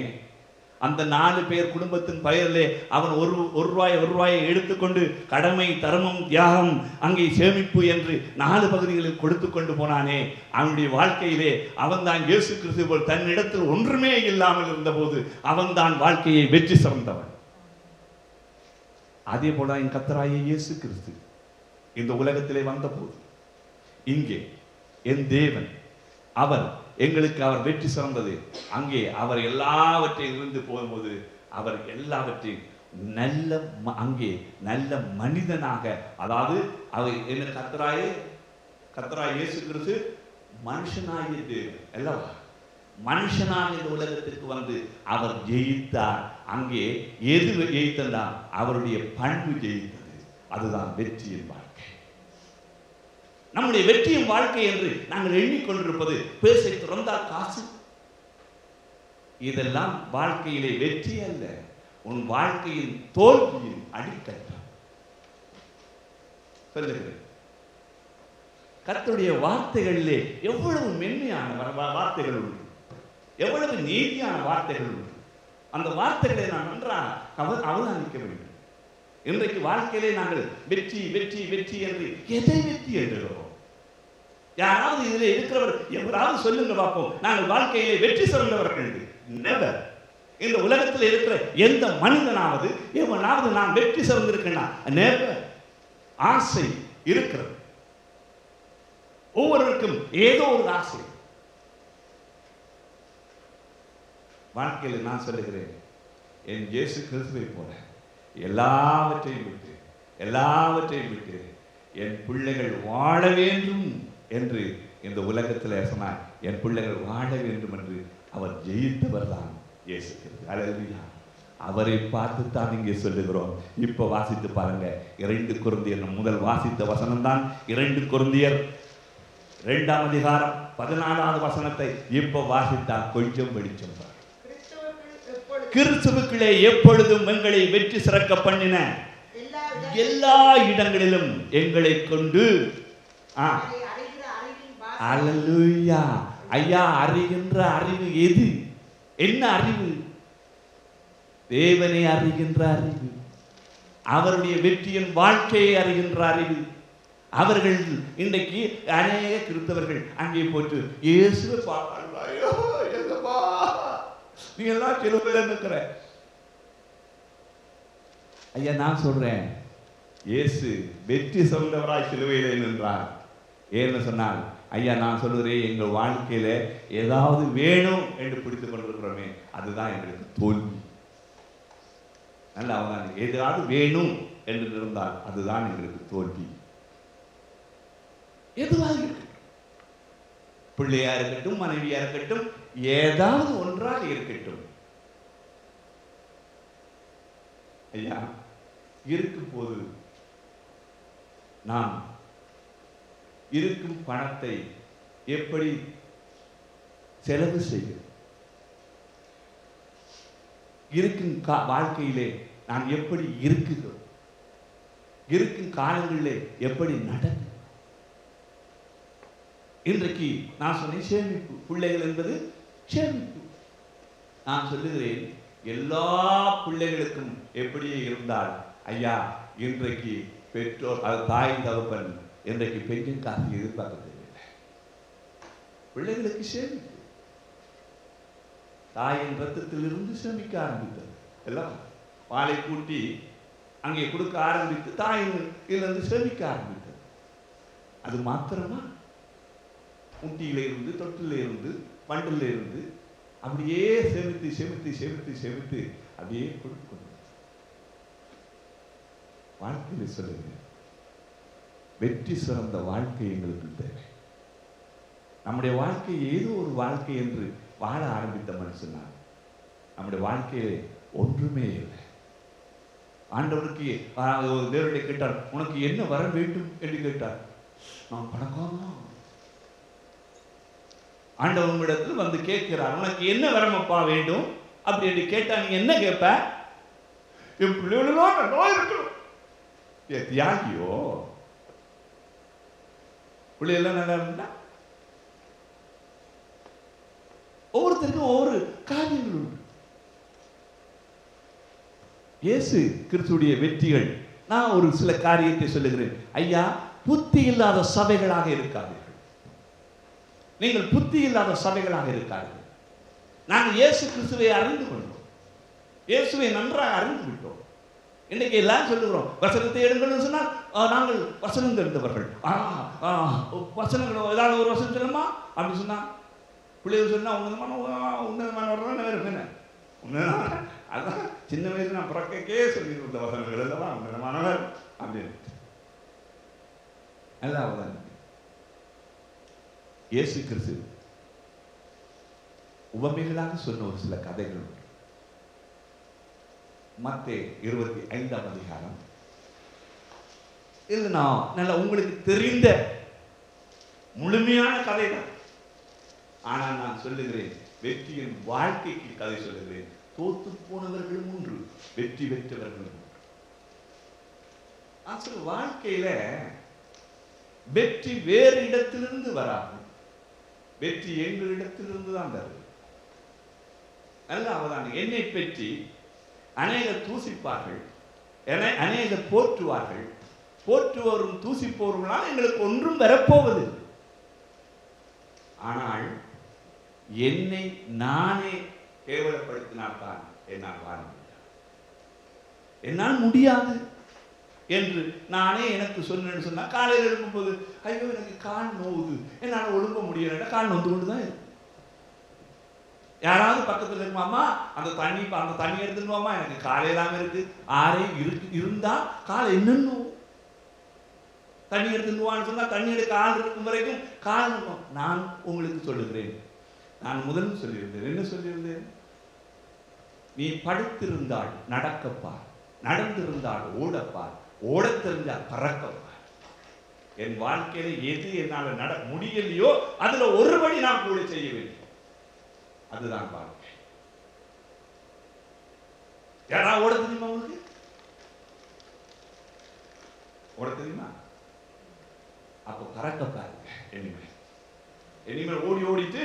அந்த 4 பேர் குடும்பத்தின் பெயரிலே அவன் ஒரு ரூபாயை எடுத்துக்கொண்டு கடமை, தர்மம், தியாகம், அங்கே சேமிப்பு என்று 4 பகுதிகளில் கொடுத்து கொண்டு போனானே. அவனுடைய வாழ்க்கையிலே அவன் தான் இயேசு கிறிஸ்து போல் தன்னிடத்தில் ஒன்றுமே இல்லாமல் இருந்தபோது அவன் தான் வாழ்க்கையை வெற்றி சிறந்தவன். அதே போல என் கர்த்தராகிய இயேசு கிறிஸ்து இந்த உலகத்திலே வந்தபோது, இங்கே என் தேவன் அவர் எங்களுக்கு அவர் வெற்றி சிறந்தது. அங்கே அவர் எல்லாவற்றையும் இருந்து போகும்போது அவர் எல்லாவற்றையும் நல்ல, அங்கே நல்ல மனிதனாக, அதாவது அவர் என்ன, கர்த்தராகிய இயேசு கிறிஸ்து மனுஷனாகிய தேவன் அல்லவா, மனுஷனாக இந்த உலகத்திற்கு வந்து அவர் ஜெயித்தார். அங்கே எது ஜெயித்தா? அவருடைய பண்பு ஜெயித்தது. அதுதான் வெற்றியின் வாழ்க்கை. நம்முடைய வெற்றியின் வாழ்க்கை என்று நாங்கள் எண்ணிக்கொண்டிருப்பது பேசை திறந்தால் காசு, இதெல்லாம் வாழ்க்கையிலே வெற்றி அல்ல. உன் வாழ்க்கையின் தோல்வியின் அடிக்கட்டம். சொல்லுகிறேன், கர்த்தருடைய வார்த்தைகளிலே எவ்வளவு மென்மையான வார்த்தைகள் உண்டு, எவ்வளவு நீதியான வார்த்தைகள் உண்டு. அந்த வார்த்தைகளை நான் நன்றாக அவதானிக்க வேண்டும். இன்றைக்கு வாழ்க்கையிலே நாங்கள் வெற்றி வெற்றி வெற்றி என்று எதை வெற்றி என்றுகிறோம்? யாராவது இதில் இருக்கிறவர் எவராவது சொல்லுங்க பார்ப்போம், நாங்கள் வாழ்க்கையிலே வெற்றி சிறந்தவர்கள். நெவர். இந்த உலகத்தில் இருக்கிற எந்த மனிதனாவது எவனாவது நான் வெற்றி சிறந்திருக்கேன்னா நெவர். ஆசை இருக்கிறது, ஒவ்வொருவருக்கும் ஏதோ ஒரு ஆசை. வாழ்க்கையில் நான் சொல்லுகிறேன், என் இயேசு கிறிஸ்துவை போல எல்லாவற்றையும் விட்டு என் பிள்ளைகள் வாழ வேண்டும் என்று இந்த உலகத்தில் சொன்னார். என் பிள்ளைகள் வாழ வேண்டும் என்று அவர் ஜெயித்தவர் தான் இயேசு கிறிஸ்து. அல்லேலூயா. அவரை பார்த்து தான் இங்கே சொல்லுகிறோம். இப்ப வாசித்து பாருங்க, 2 கொரிந்தியர் முதல் வாசித்த வசனம் தான் 2 கொரிந்தியர் 2ஆம் அதிகாரம் 14வது வசனத்தை இப்ப வாசித்தா கொஞ்சம் வெளிச்சம். கிறிஸ்துவுக்குள்ளே எப்பொழுதும் எங்களை வெற்றி சிறக்க பண்ணின எல்லா இடங்களிலும் எங்களை கொண்டு, அல்லேலூயா. ஐயா, அறிகின்ற அறிவு எது? என்ன அறிவு? தேவனை அறிகின்ற அறிவு, அவருடைய வெற்றியின் வாழ்க்கையை அறிகின்ற அறிவு. அவர்கள் இன்றைக்கு அநேக கிறிஸ்தவர்கள் அங்கே போட்டு இயேசுவை பார்ப்பார்கள். நீ எல்லாம் சிலுவையில் இருக்கிற ஐயா, நான் சொல்றேன், இயேசு வெற்றி சிறந்தவராய் சிலுவையிலே நின்றார். ஏன்னு சொன்னால், ஐயா நான் சொல்லுகிறேன், எங்கள் வாழ்க்கையில ஏதாவது வேணும் என்று பிடித்துக் கொண்டிருக்கிறோமே, அதுதான் எங்களுக்கு தோல்வி. நல்லா அவங்க ஏதாவது வேணும் என்று இருந்தால் அதுதான் எங்களுக்கு தோல்வி. எதுவாக இருக்கட்டும், பிள்ளையா இருக்கட்டும், மனைவியா இருக்கட்டும், ஏதாவது ஒன்றாக இருக்கட்டும், ஐயா இருக்கும் போது நாம் இருக்கும் பணத்தை எப்படி செலவு செய்கிறோம், இருக்கும் வாழ்க்கையிலே நாம் எப்படி இருக்குகிறோம், இருக்கும் காலங்களிலே எப்படி நடக்கும். இன்றைக்கு நான் சொன்னேன் சேமிப்பு, பிள்ளைகள் என்பது சேமிப்பு. நான் சொல்லுகிறேன், எல்லா பிள்ளைகளுக்கும் எப்படியே இருந்தால் ஐயா, இன்றைக்கு பெற்றோர், அது தாய் தகப்பன் இன்றைக்கு பெண்ணின் காசு எதிர்பார்க்க தேவையில்லை. பிள்ளைகளுக்கு சேமிப்பு. தாயின் ரத்தத்திலிருந்து சேமிக்க ஆரம்பித்தது. எல்லாம் பாலை கூட்டி அங்கே கொடுக்க ஆரம்பித்து தாயின் இதிலிருந்து சேமிக்க ஆரம்பித்தது. அது மாத்திரமா? முட்டியில இருந்து, தொட்டில இருந்து, பண்டில இருந்து அப்படியே சேமித்து சேமித்து சேமித்து சேமித்து அப்படியே கொடுத்து கொண்டு வாழ்க்கையில சொல்லுங்க, வெற்றி சிறந்த வாழ்க்கை எங்களுக்கு தேவை. நம்முடைய வாழ்க்கை ஏதோ ஒரு வாழ்க்கை என்று வாழ ஆரம்பித்த மனுஷனா நம்முடைய வாழ்க்கையிலே ஒன்றுமே இல்லை. ஆண்டவருக்கு தேவனுடைய கேட்டார், உனக்கு என்ன வர வேண்டும் என்று கேட்டார். நான் பணக்காரனா? ஆண்டவனிடத்தில் வந்து கேட்கிறார், உனக்கு என்ன வரமப்பா வேண்டும் அப்படி என்று கேட்டா நீங்க என்ன கேட்ப? என் பிள்ளைகளெல்லாம் நல்லா இருக்கணும். தியாகியோ, பிள்ளைகள்லாம் நல்லா இருந்தா? ஒவ்வொருத்தருக்கும் ஒவ்வொரு காரியங்கள் உண்டு. இயேசு கிறிஸ்துடைய வெற்றிகள், நான் ஒரு சில காரியத்தை சொல்லுகிறேன். ஐயா, புத்தி இல்லாத சபைகளாக இருக்காதீர்கள். நீங்கள் புத்தி இல்லாத சபைகளாக இருக்கார்கள். நாங்கள் இயேசு கிறிஸ்துவை அறிந்து கொண்டோம், இயேசுவை நன்றாக அறிந்து விட்டோம். இன்னைக்கு எல்லாம் சொல்லுகிறோம், வசனத்தை எடுங்கன்னு சொன்னால் நாங்கள் வசனம் தெரிந்தவர்கள். வசனங்கள் ஏதாவது ஒரு வசனம் சொல்லுமா அப்படி சொன்னா பிள்ளைகள் சொன்னா உன்னதமான வேறு அதான் சின்ன வயசு நான் பிறக்கே சொல்லியிருந்த வசனங்கள் எல்லாம் உன்னதமானவர் அப்படின்னு எல்லாம். இயேசு கிறிஸ்து உவமைகளாக சொன்ன ஒரு சில கதைகள் உண்டு. மத்தேயு 25ஆம் அதிகாரம். இது நான் நல்ல உங்களுக்கு தெரிந்த முழுமையான கதை தான். ஆனால் நான் சொல்லுகிறேன், வெற்றியின் வாழ்க்கைக்கு கதை சொல்லுகிறேன். தோத்து போனவர்களும் ஒன்று, வெற்றி பெற்றவர்களும் ஒன்று. வாழ்க்கையில வெற்றி வேறு இடத்திலிருந்து வராது, வெற்றி எங்களிடத்திலிருந்து தான் வருது. நல்ல அவதான. என்னை பற்றி அநேகர் தூசிப்பார்கள், அநேகர் போற்றுவார்கள். போற்றுவோரும் தூசிப்போர்களால் எங்களுக்கு ஒன்றும் வரப்போவது. ஆனால் என்னை நானே கேவலப்படுத்தினால்தான் என்னால் வாழ முடியாது. என்னால் முடியாது என்று நானே எனக்கு சொன்னேன்னு சொன்னா, காலையில் எழுப்பும்போது ஐயோ எனக்கு கால் நோவுது, என்னால் ஒழுங்க முடியல, கால் நொந்து கொண்டு தான் இருக்கும். யாராவது பக்கத்தில் இருக்குமாமா அந்த தண்ணி எடுத்துருவாமா, எனக்கு காலையிலாம இருக்கு, ஆறே இருந்தா காலை என்னன்னு தண்ணி எடுத்துருவான்னு சொன்னா, தண்ணி எடுக்க ஆள் இருக்கும் வரைக்கும் கால் இருக்கும். நான் உங்களுக்கு சொல்லுகிறேன், நான் முதல் சொல்லியிருந்தேன். என்ன சொல்லியிருந்தேன்? நீ படுத்திருந்தால் நடக்கப்பார், நடந்திருந்தால் ஓடப்பார், ஓட தெரிஞ்சால் பறக்கப்பார். என் வாழ்க்கையில எது என்னால் நட முடியலையோ அதுல ஒருபடி நான் கூட செய்ய வேண்டும். அதுதான் வாழ்க்கை. யாரா ஓட தெரியுமா? உங்களுக்கு ஓட தெரியுமா? அப்போ பறக்க பாருங்க. இனிமேல் ஓடி ஓடிட்டு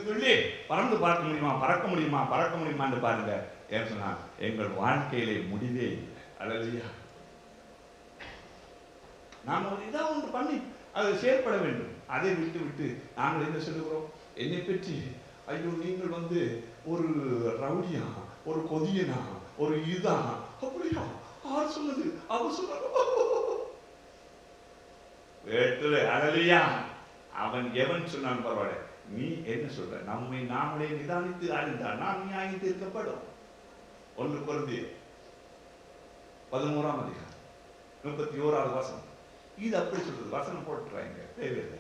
சொல்லி பறந்து பார்க்க முடியுமா, பறக்க முடியுமா, பறக்க முடியுமான்னு பாருங்க. ஏன் சொன்னா எங்கள் வாழ்க்கையிலே முடிவே இல்லை. அல்லேலூயா. நாம் ஒரு இதாக ஒன்று பண்ணி அதை செயல்பட வேண்டும். அதை விட்டு விட்டு நாங்கள் என்ன சொல்லுகிறோம்? என்னை பற்றி ஐயோ நீங்கள் ஒரு ரவுடியா, ஒரு கொதியனா, ஒரு இதா, அப்படியா, ஆர் சொன்னது, அவர் சொன்னது. அல்லேலூயா. அவன் எவன் சொன்னான் பரவாயில்ல, நீ என்ன சொல்ற? நம்மை நாமளே நிதானித்து அறிந்தால் நாம் நியாயம் தீர்க்கப்படும். 1 கொரிந்தியர் 11ஆம் அதிகாரம் 31வது வசனம். இது அப்படி சொல்றது. வசனம் போட்டுறாங்க, தேவையில்லை.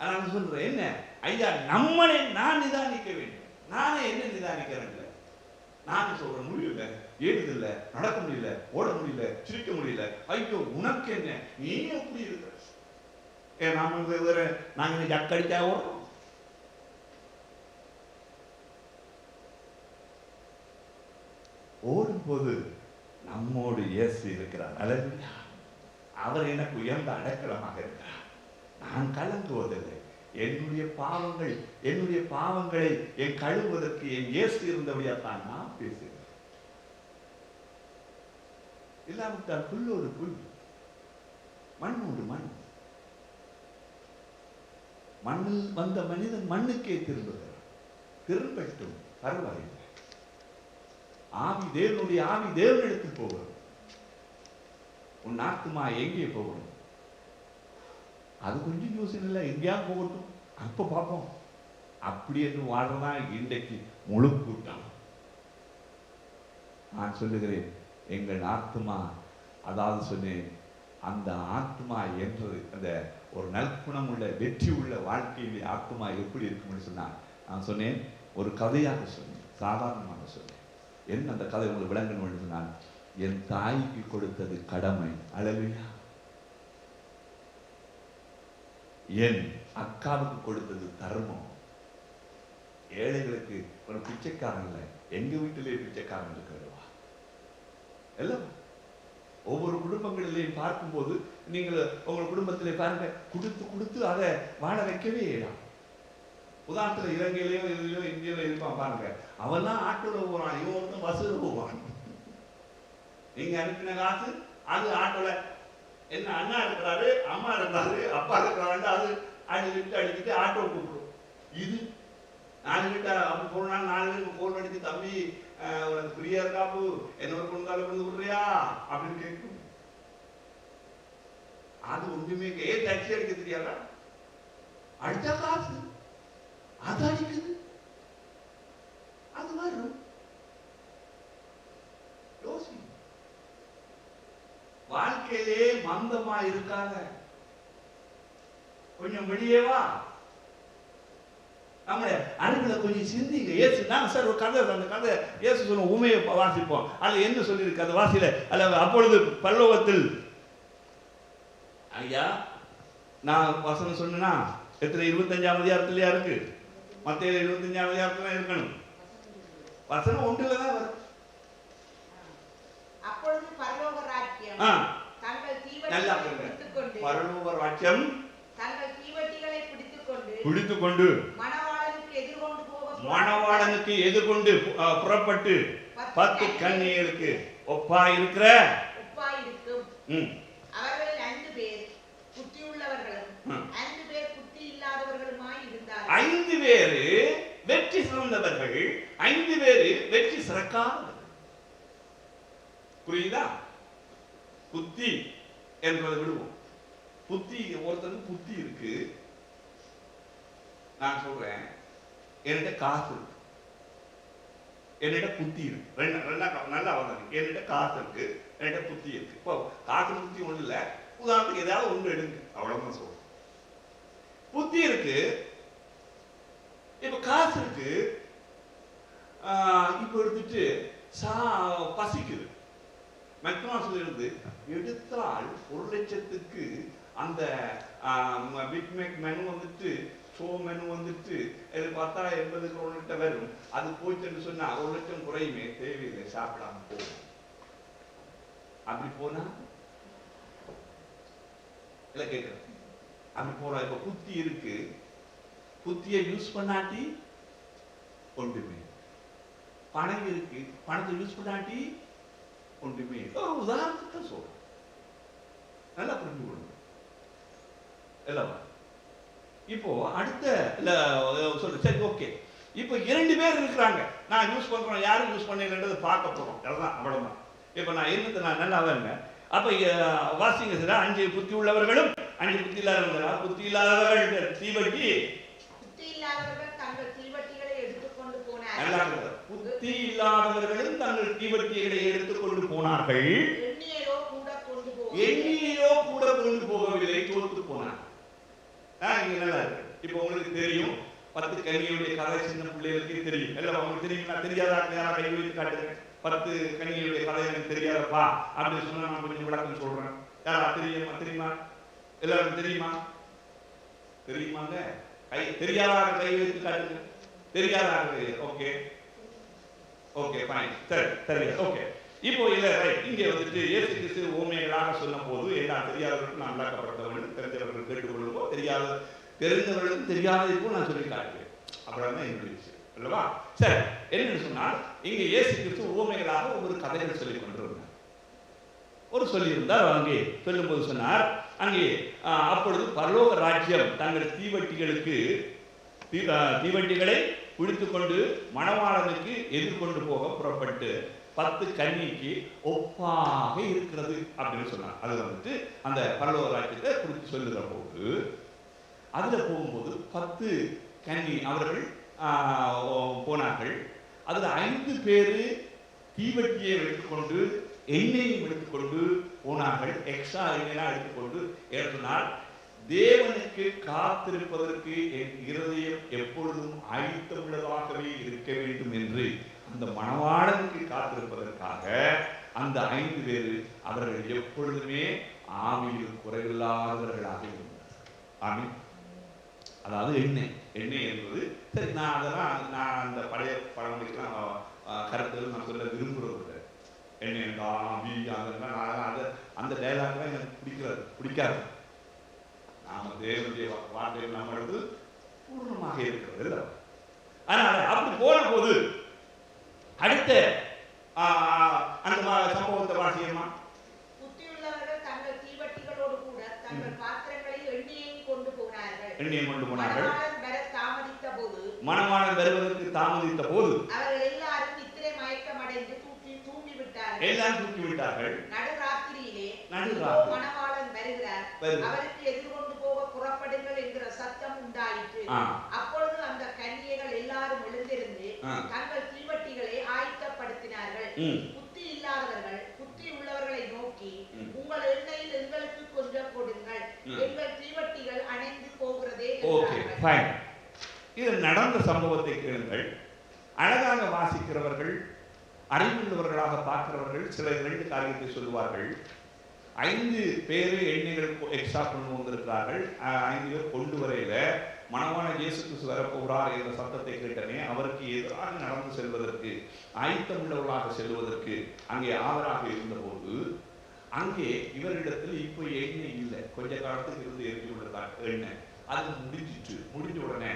நான் சொல்றேன் என்ன ஐயா, நம்மளே நான் நிதானிக்க வேண்டும். நானே என்ன நிதானிக்கிறேன்? நான் சொல்றேன் முடியல, ஏறுதில்லை, நடக்க முடியல, ஓட முடியல, சிரிக்க முடியல. ஐயோ உனக்கு என்ன, நீ எப்படி இருக்க? நாங்க ஜக்கடிச்சா ஓடுறோம். ஓடும்போது நம்மோடு இயேசு இருக்கிறார். அல்லேலூயா. அவர் எனக்கு உயர்ந்த அடைக்கலமாக இருக்கிறார். நான் கலங்குவதில்லை. என்னுடைய பாவங்களை என் கழுவுவதற்கு என் இயேசு இருந்தபடியாத்தான் நான் பேசுகிறேன். இல்லாவிட்டால் புல்லோடு புல், மண்ணோடு மண். மண்ணில் வந்த மனிதன் மண்ணுக்கே திரும்புகிறார். திரும்பட்டும், பரவாயில்லை. ஆவி தேவனுடைய ஆவி தேவனிடத்தில் போகணும். உன் ஆத்துமா எங்கே போகணும்? அது கொஞ்சம் யோசனை இல்லை, எங்கேயா போகட்டும், அப்ப பார்ப்போம். அப்படி என்று வாழ்றதான் இன்றைக்கு முழு கூட்டம். நான் சொல்லுகிறேன், எங்கள் ஆத்மா, அதாவது சொன்னேன், அந்த ஆத்மா என்று அந்த ஒரு நற்குணம் உள்ள வெற்றி உள்ள வாழ்க்கையிலே ஆத்மா எப்படி இருக்கும்னு சொன்னான். நான் சொன்னேன், ஒரு கதையாக சொன்னேன், சாதாரணமாக சொன்னேன். என்ன அந்த கதை உங்களுக்கு விளங்கணும்னு சொன்னான். என் தாய்க்கு கொடுத்தது கடமை, அல்லேலூயா. என் அக்காவுக்கு கொடுத்தது தர்மம். ஏழைகளுக்கு ஒரு பிச்சைக்காரன் இல்லை, எங்க வீட்டிலே பிச்சைக்காரன் இருக்கிறவா எல்லாம். ஒவ்வொரு குடும்பங்களிலையும் பார்க்கும்போது நீங்கள் உங்கள் குடும்பத்திலே பாருங்க, கொடுத்து கொடுத்து அதை வாழ வைக்கவே இயலாம். உதாரணத்தில் இலங்கையிலேயோ இதுலையோ இந்தியில இருப்பான் பாருங்க, அவெல்லாம் ஆட்டோல போவான், இவன் ஒருத்தன் பஸ்ஸில் போவான். நீங்க அனுப்பின காசு அது ஆட்டோல, என்ன அண்ணா இருக்கிறாரு, அம்மா இருக்கிறாரு, அப்பா இருக்கிறாரு, அது அடிச்சுட்டு ஆட்டோ கூப்பிடும். இது 4 கிட்ட அப்படி போனாலும் 4 பேருக்கு போன் அடிச்சு, தம்பி ஃப்ரீயா இருக்காப்பு, என்னோட கொண்டால கொண்டு விடுறியா அப்படின்னு கேட்கும். அது ஒன்றுமே டாக்ஸி அடிக்க தெரியாதா? அடிச்சா காசு அது அடிக்குது, அது வரும். யோசி, வாழ்க்கையிலே மந்தமா இருக்காங்க. கொஞ்சம் வெளியே வா, நம்முடைய அறிவுல கொஞ்சம் சிந்திங்க. இயேசு நான் சார் ஒரு கதை, அந்த கதை இயேசு சொன்ன உமையை வாசிப்போம். அதுல என்ன சொல்லியிருக்கு அந்த வாசியில? அல்ல, அப்பொழுது பரலோகத்தில், ஐயா நான் வசனம் சொன்னா எத்தனை 25ஆம் அதிகாரத்திலயா இருக்கு? மத்தேயு 25ஆம் அதிகாரத்துல இருக்கணும். வசனம் ஒன்றுல தான் வரும். அப்பொழுது பரலோக ராஜ்யம் தங்கள் தீவட்டிகளை பிடித்துக்கொண்டு, பரலோக ராஜ்யம் தங்கள் தீவட்டிகளை பிடித்துக்கொண்டு மணவாளனுக்கு எதிர்கொண்டு புறப்பட்டு 10 கன்னிகளுக்கு ஒப்பாயிருக்கும். அவர்கள் 5 பேர் புத்தியுள்ளவர்களும் 5 பேர் புத்தி இல்லாதவர்களுமாய் இருந்தார்கள். 5 பேர் வெற்றி சிறந்தவர்கள், 5 பேர் வெற்றி சிறக்காதவர்கள். புரியுதா? புத்தி என்பதை விடுவோம். புத்தி, ஒருத்தருக்கு புத்தி இருக்கு. நான் சொல்றேன், என்கிட்ட காசு இருக்கு, என்கிட்ட புத்தி இருக்கு. நல்லா வந்தாங்க. என்கிட்ட காசு இருக்கு, என்கிட்ட புத்தி இருக்கு. இப்போ காசு புத்தி ஒண்ணு இல்லை, உதாரணத்துக்கு ஏதாவது ஒன்று எடுங்க, அவ்வளவுதான் சொல்றேன். புத்தி இருக்கு, இப்ப காசு இருக்கு, இப்ப எடுத்துட்டு பசிக்குது. மெக்டானல்ஸ்ல இருந்து எடுத்தால் 1 லட்சத்துக்கு அந்த பிக் மேக் மெனு வந்துட்டு, ஷோ மெனு வந்துட்டு, இது பார்த்தா 80 கிட்ட வரும். அது போயிட்டு சொன்னா 1 லட்சம் குறையுமே, தேவையில்லை, சாப்பிடாம போகும். அப்படி போனா இல்ல கேட்கிறேன், அப்படி போறா. இப்ப புத்தி இருக்கு, புத்தியை யூஸ் பண்ணாட்டி ஒன்றுமே. பணம் இருக்கு, பணத்தை யூஸ் பண்ணாட்டி ஒன்றுமே. உதாரணத்துக்கு சொல்றேன், நல்லா புரிஞ்சு கொள்ளுங்க. இப்போ அடுத்த சொல்ற, சரி ஓகே, இப்போ 2 பேர் இருக்கிறாங்க, நான் யூஸ் பண்றோம், யாரும் யூஸ் பண்ணலன்றது பார்க்க போறோம், அதுதான், அவ்வளவுதான். இப்போ நான் என்னத்தை நான் நல்லா வருங்க. அப்ப வாசிங்க சார், 5 புத்தி உள்ளவர்களும் 5 புத்தி இல்லாதவர்கள். புத்தி இல்லாதவர்கள் தீவட்டி, புத்தி இல்லாதவர்கள் தங்கள் தீவட்டிகளை எடுத்துக்கொண்டு போனார்கள். புத்தி இல்லாதவர்களும் தங்கள் தீவட்டிகளை எடுத்துக்கொண்டு போனார்கள். எண்ணியோ கூட கொண்டு போகவில்லை, தோற்று போனார். நல்லா இருக்கு. இப்ப உங்களுக்கு தெரியும் 10 கன்னிகளுடைய கதை, சின்ன பிள்ளைகளுக்கு தெரியும். எல்லாம் உங்களுக்கு தெரியும். நான் தெரியாதா கை வைத்து காட்டுங்க. 10 கன்னிகளுடைய கதை எனக்கு தெரியாதப்பா அப்படின்னு சொன்னா நான் கொஞ்சம் விளக்கம் சொல்றேன். யாரா தெரியுமா? எல்லாருக்கும் தெரியுமா? தெரியுமாங்க? கை தெரியாதா கை வைத்து காட்டுங்க. தெரியாதா? ஓகே ஓகே ஃபைன், சரி ஓகே. இப்போ இல்ல ரைட், இங்கே வந்துட்டு இயேசு கிறிஸ்து ஓமைகளாக சொன்ன போது எல்லாம் தெரியாதவர்களுக்கு நான் விளக்கப்படுத்த வேண்டும், தெரிஞ்சவர்கள் கேட்டுக்கொள்ளுங்கோ, தெரிந்தவர்களுக்கும் தெரியாததுக்கும் நான் சொல்லி காட்டுவேன். அப்படிதான் என்னுடைய விஷயம் அல்லவா? சரி, என்னன்னு சொன்னால் இங்கே இயேசு கிறிஸ்து ஓமைகளாக ஒவ்வொரு கதைகள் சொல்லிக் கொண்டிருந்தார். ஒரு சொல்லியிருந்தார், அங்கே சொல்லும்போது சொன்னார், அங்கே அப்பொழுது பரலோக ராஜ்யம் தங்கள் தீவட்டிகளை பிடித்துக்கொண்டு மணவாளனுக்கு எதிர்கொண்டு போக புறப்பட்டு 10 கன்னிக்கு ஒப்பாக இருக்கிறது அப்படின்னு சொன்னார். அது வந்துட்டு அந்த பரலோக ராஜ்யத்தை குறித்து சொல்லுகிற போது அதுல போகும்போது 10 கன்னி அவர்கள் போனார்கள். அதுல 5 பேரு தீவட்டியை எடுத்துக்கொண்டு எண்ணெயும் எடுத்துக்கொண்டு போனார்கள். எக்ஸ்ட்ரா எண்ணெயெல்லாம் எடுத்துக்கொண்டு ஏற்றினால் தேவனுக்கு காத்திருப்பதற்கு என் இருதயம் எப்பொழுதும் ஆயத்தமுள்ளதாகவே இருக்க வேண்டும் என்று அந்த மணவாளனுக்கு காத்திருப்பதற்காக அந்த 5 பேர் அவர்கள் எப்பொழுதுமே ஆவியில் குறைவில்லாதவர்களாக இருந்தார். ஆமீன். அதாவது எண்ணெய் என்பது சரி, நான் அதெல்லாம் நான் அந்த பழைய பழமொழிக்கெல்லாம் கருத்துகள் நான் சொல்ல விரும்புறது. எண்ணெய் ஆவி அதெல்லாம் நான் அந்த டைலாக்லாம் எனக்கு பிடிக்காது. நாம தேவனுடைய வார்த்தைகள் நம்மளது பூர்ணமாக இருக்கிறது இல்லை. அதனால அப்படி போன போது அடுத்த அந்த சம்பவத்தை வாசியமா, புத்தியுள்ளவர்கள் தங்கள் தீவட்டிகளோடு கூட தங்கள் பாத்திரங்களில் எண்ணெயை கொண்டு போனார்கள். மணவாளன் வருவதற்கு தாமதித்த போது அவர்கள் எல்லாரும் நித்திரை மயக்கமடைந்து தூங்கி விட்டார்கள். எல்லாம் தூக்கி விட்டார்கள். நடுராத்திரியிலே மணவாளன் வருகிறார், அவருக்கு எதிர்கொண்டு போக புறப்படுங்கள் என்கிற சத்தம் உண்டாயிற்று. அப்பொழுது அந்த கன்னிகைகள் எல்லாரும் எழுந்திருந்து தங்கள் தீவட்டிகளை ஆயத்தப்படுத்தினார்கள். புத்தி இல்லாதவர்கள் புத்தி உள்ளவர்களை நோக்கி, உங்கள் எண்ணெயில் எங்களுக்கு கொஞ்சம் கொடுங்கள், எங்கள் தீவட்டிகள் அணைந்து போகிறதே. இது நடந்த சம்பவத்தை கேளுங்கள். அழகாக வாசிக்கிறவர்கள், அறிவுள்ளவர்களாக பார்க்கிறவர்கள் சிலர் 2 காரியத்தை சொல்லுவார்கள். 5 பேர் எண்ணெய்கள் எக்ஸ்ட்ரா கொண்டு வந்திருக்கிறார்கள். 5 பேர் கொண்டு வரையில மணவாளன் இயேசு கிறிஸ்து வரப்போகிறார் என்ற சத்தத்தை கேட்டனே அவருக்கு எதிராக நடந்து செல்வதற்கு ஆயத்தமுள்ளவர்களாக செல்வதற்கு அங்கே ஆவராக இருந்தபோது அங்கே இவரிடத்தில் இப்போ எண்ணெய் இல்லை. கொஞ்ச காலத்துக்கு இருந்து எரிஞ்சு கொண்டிருக்காங்க எண்ணெய். அது முடிஞ்ச உடனே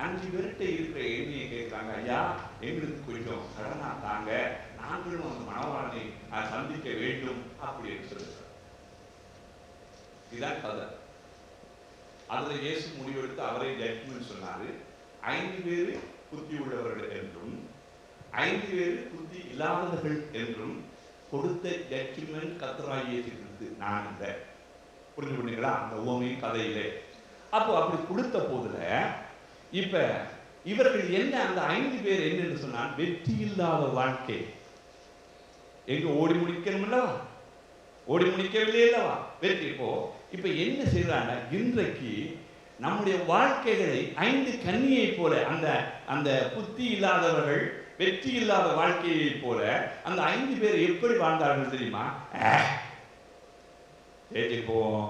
5 பேர்கிட்ட இருக்கிற எண்ணெயை கேட்கிறாங்க, ஐயா எங்களுக்கு கொஞ்சம் கடனா தாங்க, நாங்களும் அந்த மணவாளனை சந்திக்க வேண்டும் அப்படின்னு சொல்லுறாங்க. இதுதான் கதை. அதுல இயேசு முடிவெடுத்து அவரை ஜட்ஜ்மெண்ட் சொன்னாரு. 5 பேர் புத்தி உள்ளவர்கள் என்றும் 5 பேர் புத்தி இல்லாதவர்கள் என்றும் கொடுத்த ஜட்ஜ்மெண்ட் கர்த்தராகிய இயேசு கிறிஸ்து. நான் இந்த புரிஞ்சு பண்ணீங்களா அந்த உவமையின் கதையிலே? அப்போ அப்படி கொடுத்த போதுல இப்ப இவர்கள் என்ன, அந்த 5 பேர் என்னன்னு சொன்னா வெற்றி இல்லாத வாழ்க்கை. எங்க ஓடி முடிக்கணும்லவா, ஓடி முடிக்கவில்லை அல்லவா வெற்றி. இப்ப என்ன செய்யறாங்க, இன்றைக்கு நம்முடைய வாழ்க்கைகளை 5 கன்னியை போல அந்த அந்த புத்தி இல்லாதவர்கள் வெற்றி இல்லாத வாழ்க்கையை போல அந்த 5 பேர் எப்படி வாழ்ந்தார்கள் தெரியுமா? போவோம்,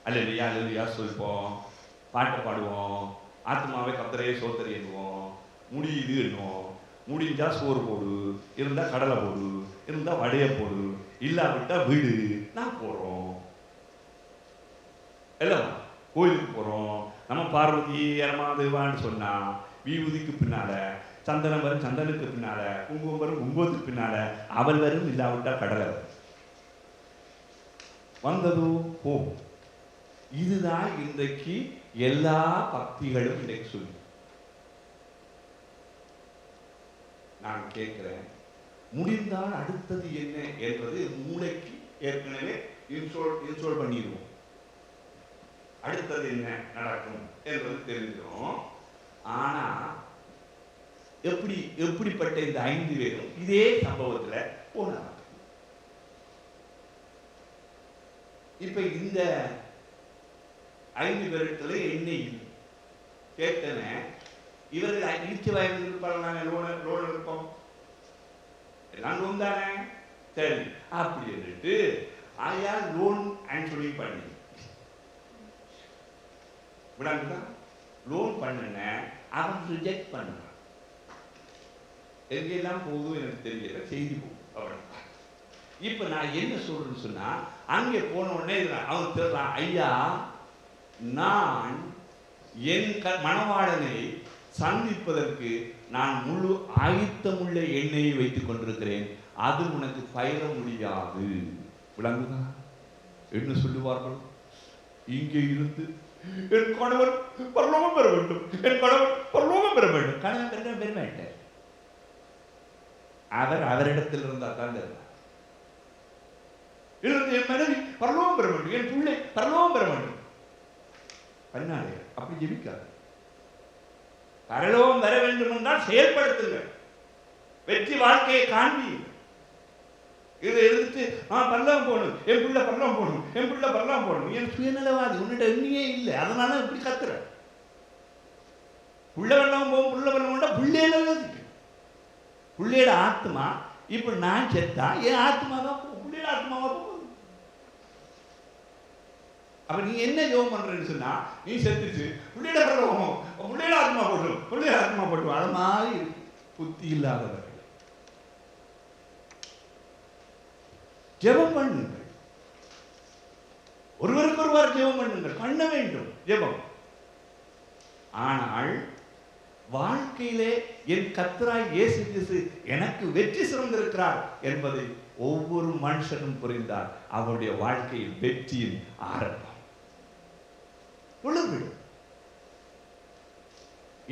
அல்லையா சொல்லிப்போம், பாட்டை பாடுவோம், ஆத்மாவை கர்த்தரையே சோத்தரி எண்ணுவோம், முடியுது எண்ணுவோம், முடிஞ்சா சோறு போடு, இருந்தா கடலை போடு, இருந்தா வடைய போடு, இல்லாவிட்டா வீடு நான் போறோம். எல்லாம் கோயிலுக்கு போறோம். நம்ம பார்வதி அரமாதேவான்னு சொன்னா விபூதிக்கு பின்னால சந்தனம் வரும், சந்தனுக்கு பின்னால குங்குமம் வரும், குங்குமத்துக்கு பின்னால அவள் வரும், இல்லாவிட்டா கடலை வந்ததோ போ. இதுதான் இன்றைக்கு எல்லா பக்திகளும் இன்றைக்கு சொல்லி. நான் கேட்கிறேன், முடிந்தால் அடுத்தது என்ன என்பது மூளைக்கு ஏற்கனவே இன்ஸ்டால் பண்ணிடுவோம். அடுத்தது என்ன நடக்கும் என்பது தெரிஞ்சிடும். ஆனா எப்படிப்பட்ட இந்த 5 பேரும் இதே சம்பவத்துல போனாங்க. இப்ப இந்த 5 பேரிடத்துல எண்ணெய் கேட்டன. இவர்கள் இடிச்சு வயது இருப்பாங்க, லோன் இருப்போம், எல்லாம் லோன் தானே, சரி அப்படி இருந்துட்டு ஆயா லோன் சொல்லி பண்ணி விடாங்கதான் லோன் பண்ணன. அவன் ரிஜெக்ட் பண்ணான். எங்கெல்லாம் போகுது எனக்கு தெரியல, செய்தி போகும் அவ்வளவு. இப்ப நான் என்ன சொல்றேன்னு சொன்னா, அங்கே போன உடனே அவன் சொல்றான், ஐயா நான் என் மணவாளனை சந்திப்பதற்கு நான் முழு ஆயத்தமுள்ள எண்ணெயை வைத்துக் கொண்டிருக்கிறேன், அது உனக்கு பயிர முடியாது. விளங்குதா? என்ன சொல்லுவார்கள்? இங்கே இருந்து என் கணவன் பரலோகம் பெற வேண்டும், என் கணவன் பரலோகம் பெற வேண்டும். கணவன் பெற மாட்டார். அவர் அவரிடத்தில் இருந்தால் தான் இருந்தார். என் மனைவி பரலோகம் பெற வேண்டும், என் பிள்ளை பரலோகம் பெற வேண்டும். பண்ணாலே அப்படி ஜெபிக்காது. பரலோகம் வர வேண்டும் என்றால் செயல்படுத்துங்கள், வெற்றி வாழ்க்கையை காண்பீங்க. இதை எடுத்துட்டு பரலோகம் போகணும், என் பிள்ளை பரலோகம் போகணும், என் பிள்ளை பரலோகம் போகணும். என் சுயநலவாதி, உன்னிட்ட எண்ணியே இல்லை, அதனால இப்படி கத்துற. புள்ள பரலோகம் போகும், புள்ள பரலோகம் பிள்ளையில பிள்ளையோட ஆத்மா இப்ப நான் செத்தா என் ஆத்மா தான் போகும், பிள்ளையோட ஆத்மாவா போகும். அப்ப நீ என்ன ஜெபம் பண்றேன்னு சொன்னா, நீ செத்துச்சு பிள்ளையோட பரலோகம், பிள்ளையோட ஆத்மா போட்டும், பிள்ளையோட ஆத்மா போட்டும். அது மாதிரி புத்தி இல்லாதவர்கள் ஜெபம் பண்ணுங்கள், ஒருவருக்கு ஒருவர் ஜெபம் பண்ணுங்கள், பண்ண வேண்டும் ஜெபம். ஆனால் வாழ்க்கையிலே என் கர்த்தராய் இயேசு கிறிஸ்து எனக்கு வெற்றி சிறந்திருக்கிறார் என்பதை ஒவ்வொரு மனுஷனும் புரிந்தார். அவருடைய வாழ்க்கையில் வெற்றியின் ஆரம்பம்.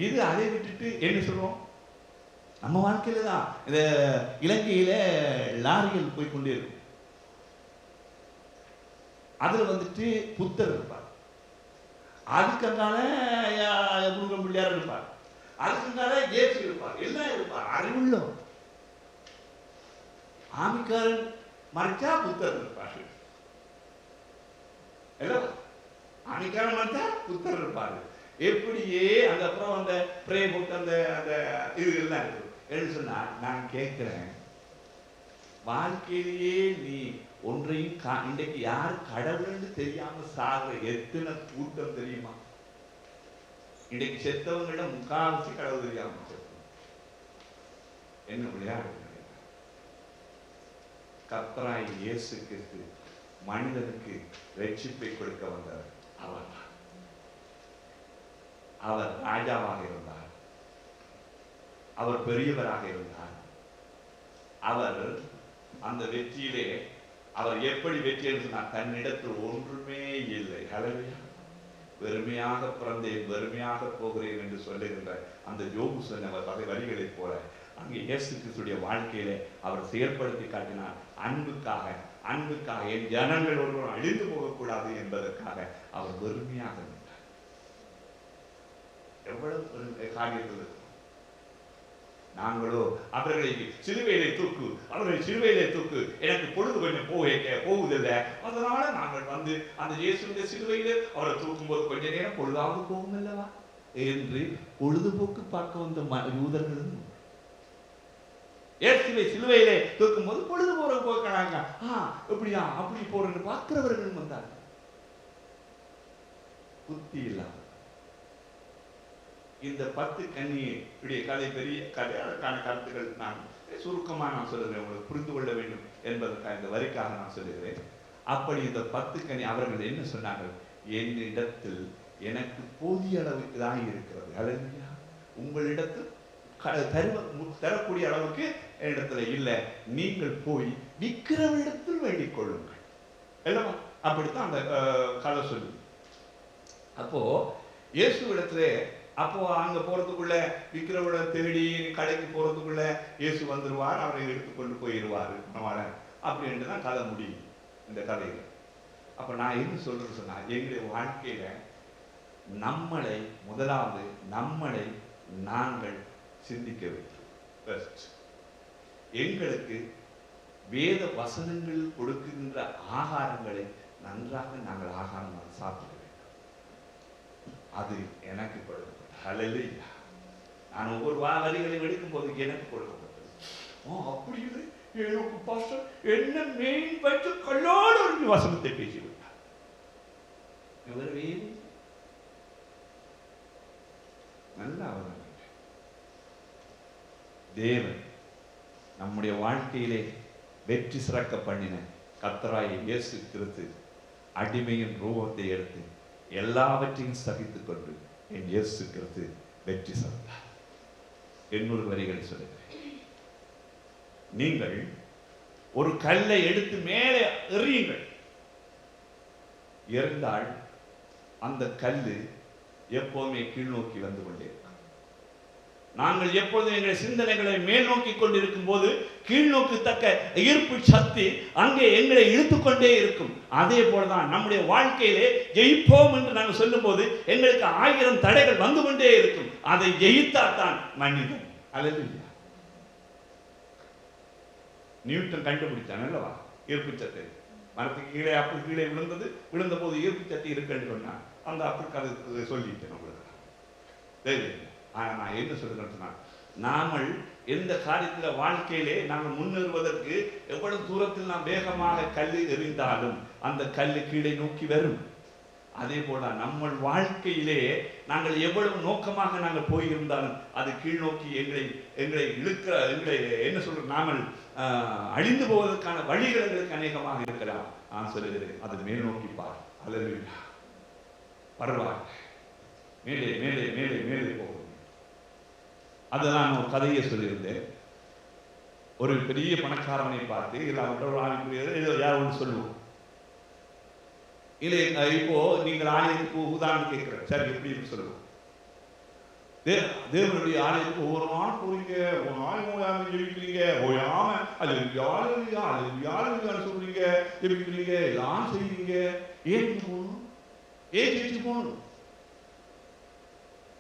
இது அதை விட்டுட்டு என்ன சொல்லுவோம்? நம்ம வாழ்க்கையில தான் இந்த இலங்கையில லாரிகள் போய் கொண்டே இருக்கும். அதுல வந்துட்டு புத்தர் இருப்பார், அதுக்கான முருகன் பிள்ளையார் இருப்பார், அதுக்கான இயேசு இருப்பார், எல்லாம் இருப்பார். அறிவுள்ள ஆமிக்காரன் மறைச்சா புத்தர் இருப்பார், ஆமிக்காரன் மறைச்சா புத்தர் இருப்பாரு. எப்படியே அந்த அப்புறம் அந்த பிரே புக் அந்த அந்த இது எல்லாம் இருக்கு. என்று சொன்னா நான் கேட்கிறேன், வாழ்க்கையிலேயே நீ ஒன்றையும் இன்றைக்கு யார் கடவுள்னு தெரியாம சாகுற எத்தனை கூட்டம் தெரியுமா? இன்றைக்கு செத்தவங்கள முக்காவாசி கடவுள் தெரியாம என்ன விளையாடு? கர்த்தராய் இயேசு கிறிஸ்து மனிதனுக்கு ரட்சிப்பை கொடுக்க வந்தார். அவர் ராஜாவாக இருந்தார், அவர் பெரியவராக இருந்தார். அவர் அந்த வெற்றியிலே அவர் எப்படி வெற்றி என்று சொன்னார்? தன்னிடத்தில் ஒன்றுமே இல்லை, வெறுமையாக பிறந்தேன் வெறுமையாக போகிறேன் என்று சொல்லுகின்ற அந்த யோபு சொன்ன வரிகளைப் போல அங்கே இயேசு கிறிஸ்துடைய வாழ்க்கையிலே அவர் செயல்படுத்தி காட்டினார். அன்புக்காக என் ஜனங்கள் ஒருவரும் அழிந்து போகக்கூடாது என்பதற்காக அவர் வெறுமையாக இருந்தார். எவ்வளவு காரியத்தில் இருக்கும். நாங்களோ அவர்களை சிலுவையிலே தூக்கு, அவர்களை சிலுவையிலே தூக்கு, எனக்கு பொழுது கொஞ்சம் போகுதில்லை, அதனால நாங்கள் வந்து அந்த இயேசுடைய சிலுவையிலே அவரை தூக்கும் போது கொஞ்ச நேரம் பொழுதாவது போகும் அல்லவா என்று பொழுதுபோக்கு பார்க்க வந்த யூதர்களும் இயேசுவை சிலுவையிலே தூக்கும் போது பொழுது போறாங்க. எப்படியா அப்படி போறன்னு பார்க்கிறவர்கள் வந்தார்கள். புத்தி இல்லாம இந்த 10 கன்னியுடைய கதை பெரிய கதை, அதற்கான கருத்துக்கள் நான் சுருக்கமாக நான் சொல்லுகிறேன், உங்களுக்கு புரிந்து கொள்ள வேண்டும் என்பதற்காக இந்த வரிக்காக நான் சொல்லுகிறேன். அப்படி இந்த 10 கன்னி அவர்கள் என்ன சொன்னார்கள்? என்னிடத்தில் எனக்கு போதிய அளவுக்கு தான் இருக்கிறது, அல்லையா? உங்களிடத்தில் தரக்கூடிய அளவுக்கு என்னிடத்துல இல்லை, நீங்கள் போய் விற்கிறவரிடத்தில் வேண்டிக் கொள்ளுங்கள் அல்லவா? அப்படித்தான் அந்த கதை சொல்லு. அப்போ இயேசுவிடத்துல அப்போ அங்க போறதுக்குள்ள விற்கிறவரை தேடி கடைக்கு போறதுக்குள்ள இயேசு வந்துருவார், அவரை எடுத்துக்கொண்டு போயிடுவார் அப்படின்ட்டு தான் கதை முடியும் இந்த கதையில. அப்ப நான் என்ன சொல்றது சொன்னா, எங்களுடைய வாழ்க்கையில முதலாவது நம்மளை நாங்கள் சிந்திக்க வேண்டும். எங்களுக்கு வேத வசனங்கள் கொடுக்கின்ற ஆகாரங்களை நன்றாக நாங்கள் ஆகாரம் சாப்பிட வேண்டும். அது எனக்கு கொடுக்கப்பட்டது. ஹல்லேலூயா. நான் ஒவ்வொரு வரிகளையும் எடுக்கும் போது எனக்கு கொடுக்கப்பட்டது. அப்படி இல்லை, எனக்கு பாஸ்டர் என்ன மெயின் வைத்து கல்லோடு ஒரு வசனத்தை பேசிவிட்டார். நல்லா தேவன் நம்முடைய வாழ்க்கையிலே வெற்றி சிறக்க பண்ணின கர்த்தராகிய இயேசு கிறிஸ்து அடிமையின் ரூபத்தை எடுத்து எல்லாவற்றையும் சகித்துக் கொண்டு என் இயேசு கிறிஸ்து வெற்றி சிறந்தார். 800 வரிகளை சொல்லுகிறேன். நீங்கள் ஒரு கல்லை எடுத்து மேலே எறியுங்கள், எறிந்தால் அந்த கல்லு எப்போதுமே கீழ் நோக்கி வந்து கொண்டே இருக்கும். நாங்கள் எப்பொழுதும் எங்கள் சிந்தனைகளை மேல் நோக்கி கொண்டிருக்கும் போது கீழ்நோக்கு தக்க ஈர்ப்பு சக்தி அங்கே எங்களை இழுத்துக்கொண்டே இருக்கும். அதே போலதான் நம்முடைய வாழ்க்கையிலே ஜெயிப்போம் என்று நாங்கள் சொல்லும் போது எங்களுக்கு 1000 தடைகள் வந்து கொண்டே இருக்கும். அதை ஜெயித்தால்தான் மனிதன். அல்லேலூயா. நியூட்டன் கண்டுபிடிச்சான் அல்லவா ஈர்ப்பு சக்தி. மரத்துக்கு கீழே அப்படி கீழே விழுந்த போது ஈர்ப்பு சக்தி இருக்குன்னு சொன்னா அந்த அப்படி அது சொல்லிட்டேன் உங்களுக்கு. ஆனால் நான் என்ன சொல்லுறேன்னா, நாமல் எந்த காரியத்தில் வாழ்க்கையிலே நாங்கள் முன்னேறுவதற்கு எவ்வளவு தூரத்தில் நாம் வேகமாக கல்லு எறிந்தாலும் அந்த கல்லு கீழே நோக்கி வரும். அதே போல நம்ம வாழ்க்கையிலே நாங்கள் எவ்வளவு நோக்கமாக நாங்கள் போயிருந்தாலும் அது கீழ் நோக்கி எங்களை இழுக்கிற எங்களை என்ன சொல்ற நாமல் அழிந்து போவதற்கான வழிகள் எங்களுக்கு அநேகமாக இருக்கலாம். நான் சொல்லுகிறேன், அது மேல் நோக்கி பார். அல்லேலூயா. பரவாயில்லை, மேலே மேலே மேலே மேலே போகும். அதை நான் ஒரு கதையை சொல்லியிருந்தேன். ஒரு பெரிய பணக்காரனை பார்த்து இல்லை யார் ஒன்று சொல்லுவோம் இல்லை, இப்போ நீங்கள் ஆலயத்துக்கு உதாரணம் கேட்கிறேன், சரி எப்படி சொல்லுவோம். தேவனுடைய ஆலயத்துக்கு ஒவ்வொரு நாள் போறீங்க, ஒரு நாள் ஓயாம ஜெபிக்கிறீங்க, ஓயாம அது யாரு சொல்றீங்க, ஜெபிக்கிறீங்க, எல்லாம் செய்வீங்க. ஏன் போகணும், ஏன் ஜெயிச்சு போகணும்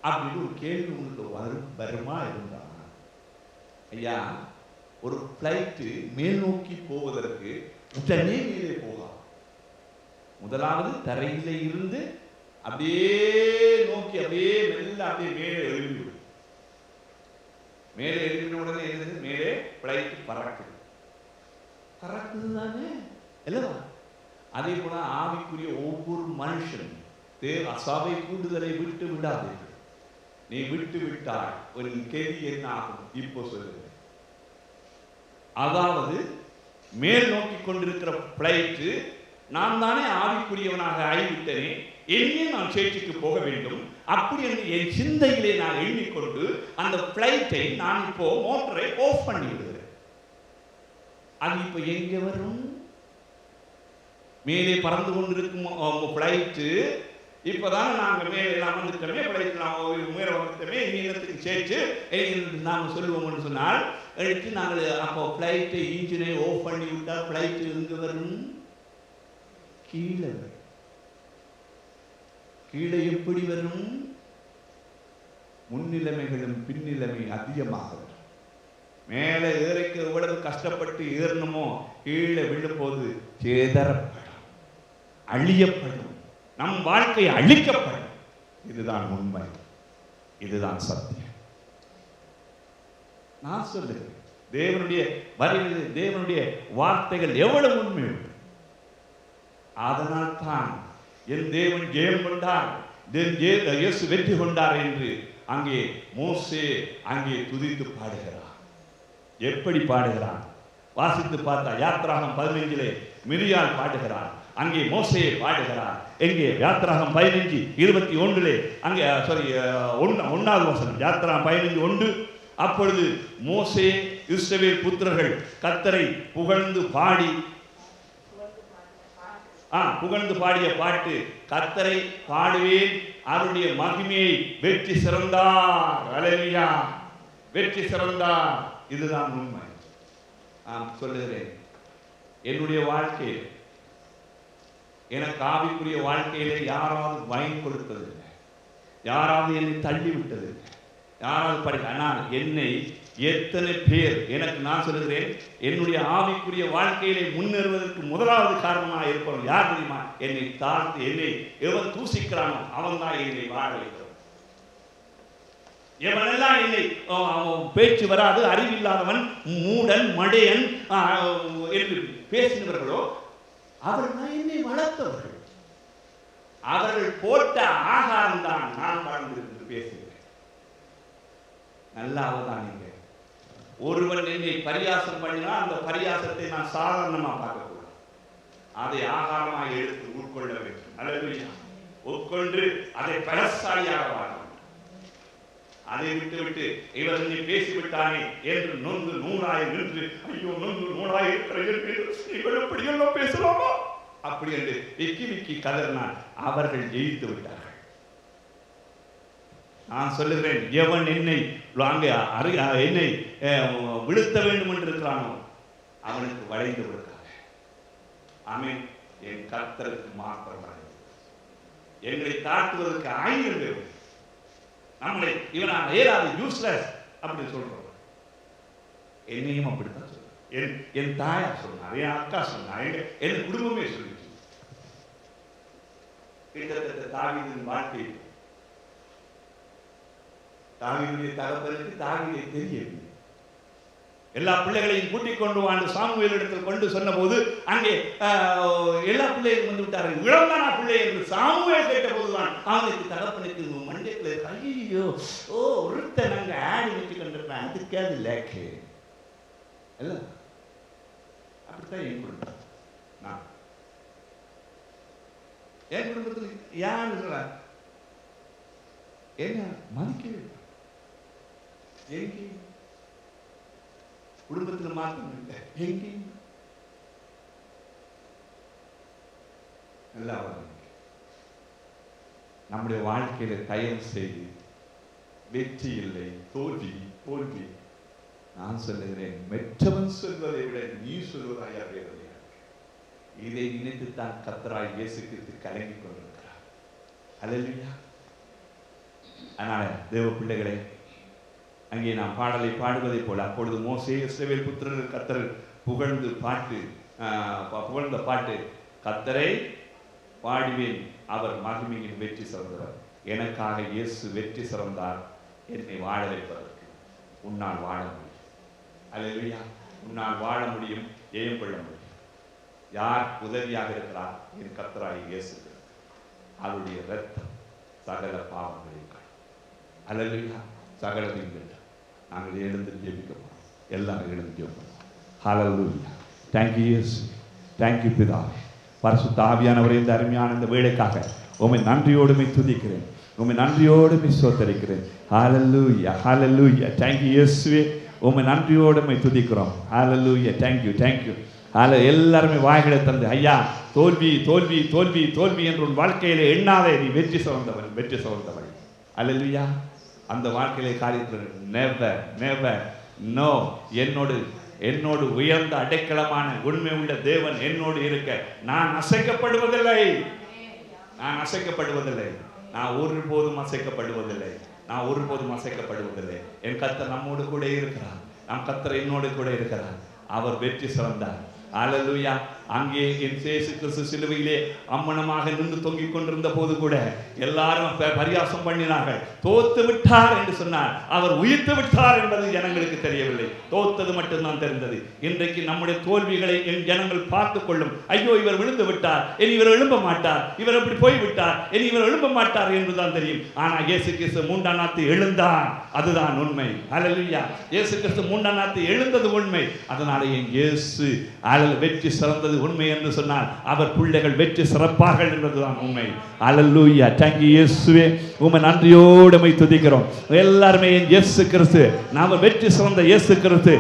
அப்படின்னு ஒரு கேள்வி உங்களுக்கு வருமா இருந்தா, ஐயா ஒரு பிளைட்டு மேல் நோக்கி போவதற்கு உடனே மேலே போகலாம். முதலாவது தரையில இருந்து அப்படியே நோக்கி அப்படியே மெல்ல அப்படியே மேலே எழுப்பிவிடும். மேலே எழுப்பின உடனே எழுது மேலே பிளைட் பறக்குது. பறக்குது தானே இல்லவா? அதே போல ஆவிக்குரிய ஒவ்வொரு மனுஷனும் சபை கூடுதலை விட்டு விடாதீர்கள். நீ விட்டு விட்டால் ஒரு கேள்வி என்ன ஆகும் இப்போ சொல்லுங்க. அதாவது மேல் நோக்கி கொண்டிருக்கிற பிளைட்டு, நான் தானே ஆவிக்குரியவனாக ஆகிவிட்டேனே, என்னையே நான் சேர்ச்சிக்கு போக வேண்டும் அப்படி என்று என் சிந்தையிலே நான் எண்ணிக்கொண்டு அந்த பிளைட்டை நான் இப்போ மோட்டரை ஆஃப் பண்ணி விடுகிறேன். அது இப்போ எங்க வரும்? மேலே பறந்து கொண்டிருக்கும் பிளைட்டு இப்போதான் நாங்கள் மேலே எல்லாம் வந்துட்டோமே, பிளைட் மேலே வந்துட்டோமே, நீளத்துக்கு சேர்த்து நாங்கள் சொல்லுவோம்னு சொன்னால் எடுத்து நாங்கள் அப்போ பிளைட்டை இன்ஜினை ஆஃப் பண்ணி விட்டால் பிளைட் எங்க வரும்? கீழே வரும். கீழே எப்படி வரும்? முன்னிலைமைகளும் பின்னிலைமை அதிகமாக வரும். மேலே ஏறிக்க எவ்வளவு கஷ்டப்பட்டு ஏறணுமோ கீழே விழும்போது சேதரப்படும், அழியப்படும், நம் வாழ்க்கை அழிக்கப்படும். இதுதான் உண்மை, இதுதான் சத்தியம். நான் சொல்லுகிறேன், தேவனுடைய வரிகளில் தேவனுடைய வார்த்தைகள் எவ்வளவு உண்மை. அதனால் தான் என் தேவன் ஜெயம் கொண்டார், இயேசு வெற்றி கொண்டார் என்று அங்கே மோசே அங்கே துதித்து பாடுகிறார். எப்படி பாடுகிறான் வாசித்து பார்த்தா, யாத்திராகம் 15 மிரியாள் பாடுகிறார், அங்கே மோசே பாடுகிறார். எங்கே யாத்திராகம் 15:21 அங்கே ஒன்றாவது வசனம், யாத்திராகம் 15:1. அப்பொழுது மோசே இஸ்ரவேல் புத்திரர்கள் கர்த்தரை புகழ்ந்து பாடிய பாட்டு, கர்த்தரை பாடுவேன், அவருடைய மகிமையை வெற்றி சிறந்தார். அல்லேலூயா, வெற்றி சிறந்தார். இதுதான் உண்மை. நான் சொல்லுகிறேன், என்னுடைய வாழ்க்கையில் எனக்கு ஆவிக்குரிய வாழ்க்கையிலே யாராவது பயம் கொடுத்ததில்லை, யாராவது என்னை தள்ளி விட்டதில்லை, யாராவது ஆனால் என்னை எத்தனை பேர் எனக்கு, நான் சொல்லுகிறேன், என்னுடைய ஆவிக்குரிய வாழ்க்கையிலே முன்னேறுவதற்கு முதலாவது காரணமாக இருப்பவன் யார் தெரியுமா? என்னை தாழ்த்து என்னை எவன் தூசிக்கிறானோ அவன் தான் என்னை வாழ வைக்கிறான். எவனெல்லாம் என்னை பேச்சு வராது, அறிவில்லாதவன், மூடன், மடையன் என்று பேசினவர்களோ அவர்கள் என்னை வளர்த்தவர்கள். அவர்கள் போட்ட ஆகாரம் தான் நான் வாழ்ந்து பேசுகிறேன். நல்லாவதான் நீங்க ஒருவன் என்னை பரியாசம் பண்ணினா அந்த பரியாசத்தை நான் சாதாரணமா பார்க்கக்கூடாது, அதை ஆகாரமாக எடுத்து உட்கொள்ள வேண்டும். அல்லேலூயா. உட்கொண்டு அதை பலசாலியாக வாழ. அதை விட்டு இவர் என்னை பேசிவிட்டானே என்று நொந்து நூறாய் நின்று, ஐயோ நொந்து நூறாய் இருக்கிற இவள் எப்படியெல்லாம் பேசலாமா? அப்படி என்று விக்கி விக்கி கதறினார். அவர்கள் ஜெயித்து விட்டார்கள். நான் சொல்லுகிறேன், எவன் என்னை என்னை விழுத்த வேண்டும் என்று இருக்கிறானோ அவனுக்கு வளைந்து விடுகிறார். ஆமென். என் கர்த்தருக்கு மாத்திரம் வளைந்து, எங்களை தாக்குவதற்கு 1000 பேர் நம்மளை இவன் ஏறாது யூஸ்லெஸ் அப்படி சொல்றோம். என்னையும் அப்படித்தான் சொல்றேன். என் தாயார் சொன்னார், என் அக்கா சொன்னார், என் குடும்பமே சொல்லிச்சு. கிட்டத்தட்ட தாவீதின் வாழ்க்கை, தாவீதுடைய தகப்பனுக்கு தாவீதை தெரியவில்லை. எல்லா பிள்ளைகளையும் கூட்டிக் கொண்டு வந்து சாமுவேல் இடத்தில் கொண்டு சொன்ன போது அங்கே எல்லா பிள்ளைகளும் வந்து விட்டார்கள். இளந்தானா பிள்ளை என்று சாமுவேல் கேட்ட போதுதான் அவனுக்கு தகப்பனுக்கு மண்டைக்குள்ள ஐயோ ஒருத்த நாங்க ஆடி வச்சு கொண்டிருப்பேன், அதுக்காது லேக்கு இல்ல. அப்படித்தான் என் குடும்பம். நான் என் குடும்பத்தில் யார் என்ன மதிக்க எங்கே குடும்பத்தில் மாற்றம் இல்லை. எங்கேயும் நல்லா நம்முடைய வாழ்க்கையில தயவு செய்து வெற்றி இல்லை, தோல்வி தோல்வி. நான் சொல்லுகிறேன், மெற்றவன் சொல்வதை விட நீ சொல்வதாயா வேறு. இதை நினைத்து தான் கர்த்தராகிய இயேசு கிறிஸ்து கலங்கிக் கொண்டிருக்கிறார். அல்லேலூயா. அதனால தேவ பிள்ளைகளே, அங்கே நாம் பாடலை பாடுவதை போல அப்பொழுது மோசே இஸ்ரவேல் புத்திரர் கர்த்தர் புகழ்ந்த பாட்டு, கர்த்தரை பாடுவேன், அவர் மகிமையின் வெற்றி சிறந்தவர். எனக்காக இயேசு வெற்றி சிறந்தார், என்னை வாழ வைப்பதற்கு. உன்னால் வாழ முடியும். அல்லேலூயா. உன்னால் வாழ முடியும், ஜெயம் கொள்ள முடியும். யார் உதவியாக இருக்கிறார்? என் கர்த்தராகிய இயேசு. அவருடைய இரத்தம் சகல பாவங்களையும் அல்லேலூயா சகலத்தையும். நாங்கள் எழுந்து ஜெபிக்கிறோம். எல்லாரும் எழுந்து ஜெபிக்கிறோம். ஹல்லேலூயா. தேங்க் யூ இயேசு. தேங்க் யூ பிதா. பரிசுத்த ஆவியானவரே, இந்த அருமையான இந்த வேளைக்காக உம்மை நன்றியோடு துதிக்கிறேன், உம்மை நன்றியோடு ஸ்தோத்திரிக்கிறேன். ஹல்லேலூயா ஹல்லேலூயா. தேங்க் யூ இயேசுவே. உம்மை நன்றியோடு துதிக்கிறோம். Hallelujah. Thank you thank you. எல்லாருமே வாய்களை தந்து, ஐயா தோல்வி தோல்வி தோல்வி தோல்வி என்று உன் வாழ்க்கையில எண்ணாதே, நீ வெற்றி சிறந்தவன் வெற்றி சிறந்தவன். அல்லேலூயா. அந்த வாழ்க்கையிலே காரியத்தில் நெவர் நெவர் நோ, என்னோடு உயர்ந்த அடைக்கலமான உண்மை உள்ள தேவன் என்னோடு இருக்க நான் அசைக்கப்படுவதில்லை. நான் அசைக்கப்படுவதில்லை. நான் ஒருபோதும் அசைக்கப்படுவதில்லை. நான் ஒருபோதும் அசைக்கப்படுவதில்லை. என் கர்த்தர் நம்மோடு கூட இருக்கிறார். நம் கர்த்தர் என்னோடு கூட இருக்கிறார். அவர் வெற்றி சிறந்தார். அல்லேலூயா. அங்கே என் இயேசு கிறிஸ்து சிலுவையிலே அம்மனமாக நின்று தொங்கிக் கொண்டிருந்த போது கூட எல்லாரும் பரியாசம் பண்ணினார்கள். தோத்து விட்டார் என்று சொன்னார். அவர் உயிர்த்து விட்டார் என்பது ஜனங்களுக்கு தெரியவில்லை. தோத்தது மட்டும்தான் தெரிந்தது. இன்றைக்கு நம்முடைய தோல்விகளை என் ஜனங்கள் பார்த்து கொள்ளும். ஐயோ, இவர் விழுந்து விட்டார், இனி இவர் எழும்ப மாட்டார், இவர் அப்படி போய்விட்டார், இனி இவர் எழும்ப மாட்டார் என்றுதான் தெரியும். ஆனால் இயேசு கிறிஸ்து 3ஆம் நாள் எழுந்தார். அதுதான் உண்மை. அல்லேலூயா. இயேசு கிறிஸ்து 3ஆம் நாள் எழுந்தது உண்மை. அதனால என் இயேசு வெற்றி சிறந்தது உண்மை என்று சொன்னால் அவர் பிள்ளைகள் வெற்றி சிறப்பார்கள் என்பதுதான் உண்மை. அல்லேலூயா. தேங்க் யூ இயேசுவே. உம்மை நன்றியோடு துதிக்கிறோம். எல்லாருமே இயேசு கிறிஸ்து, நாம வெற்றி சிறந்த இயேசு கிறிஸ்து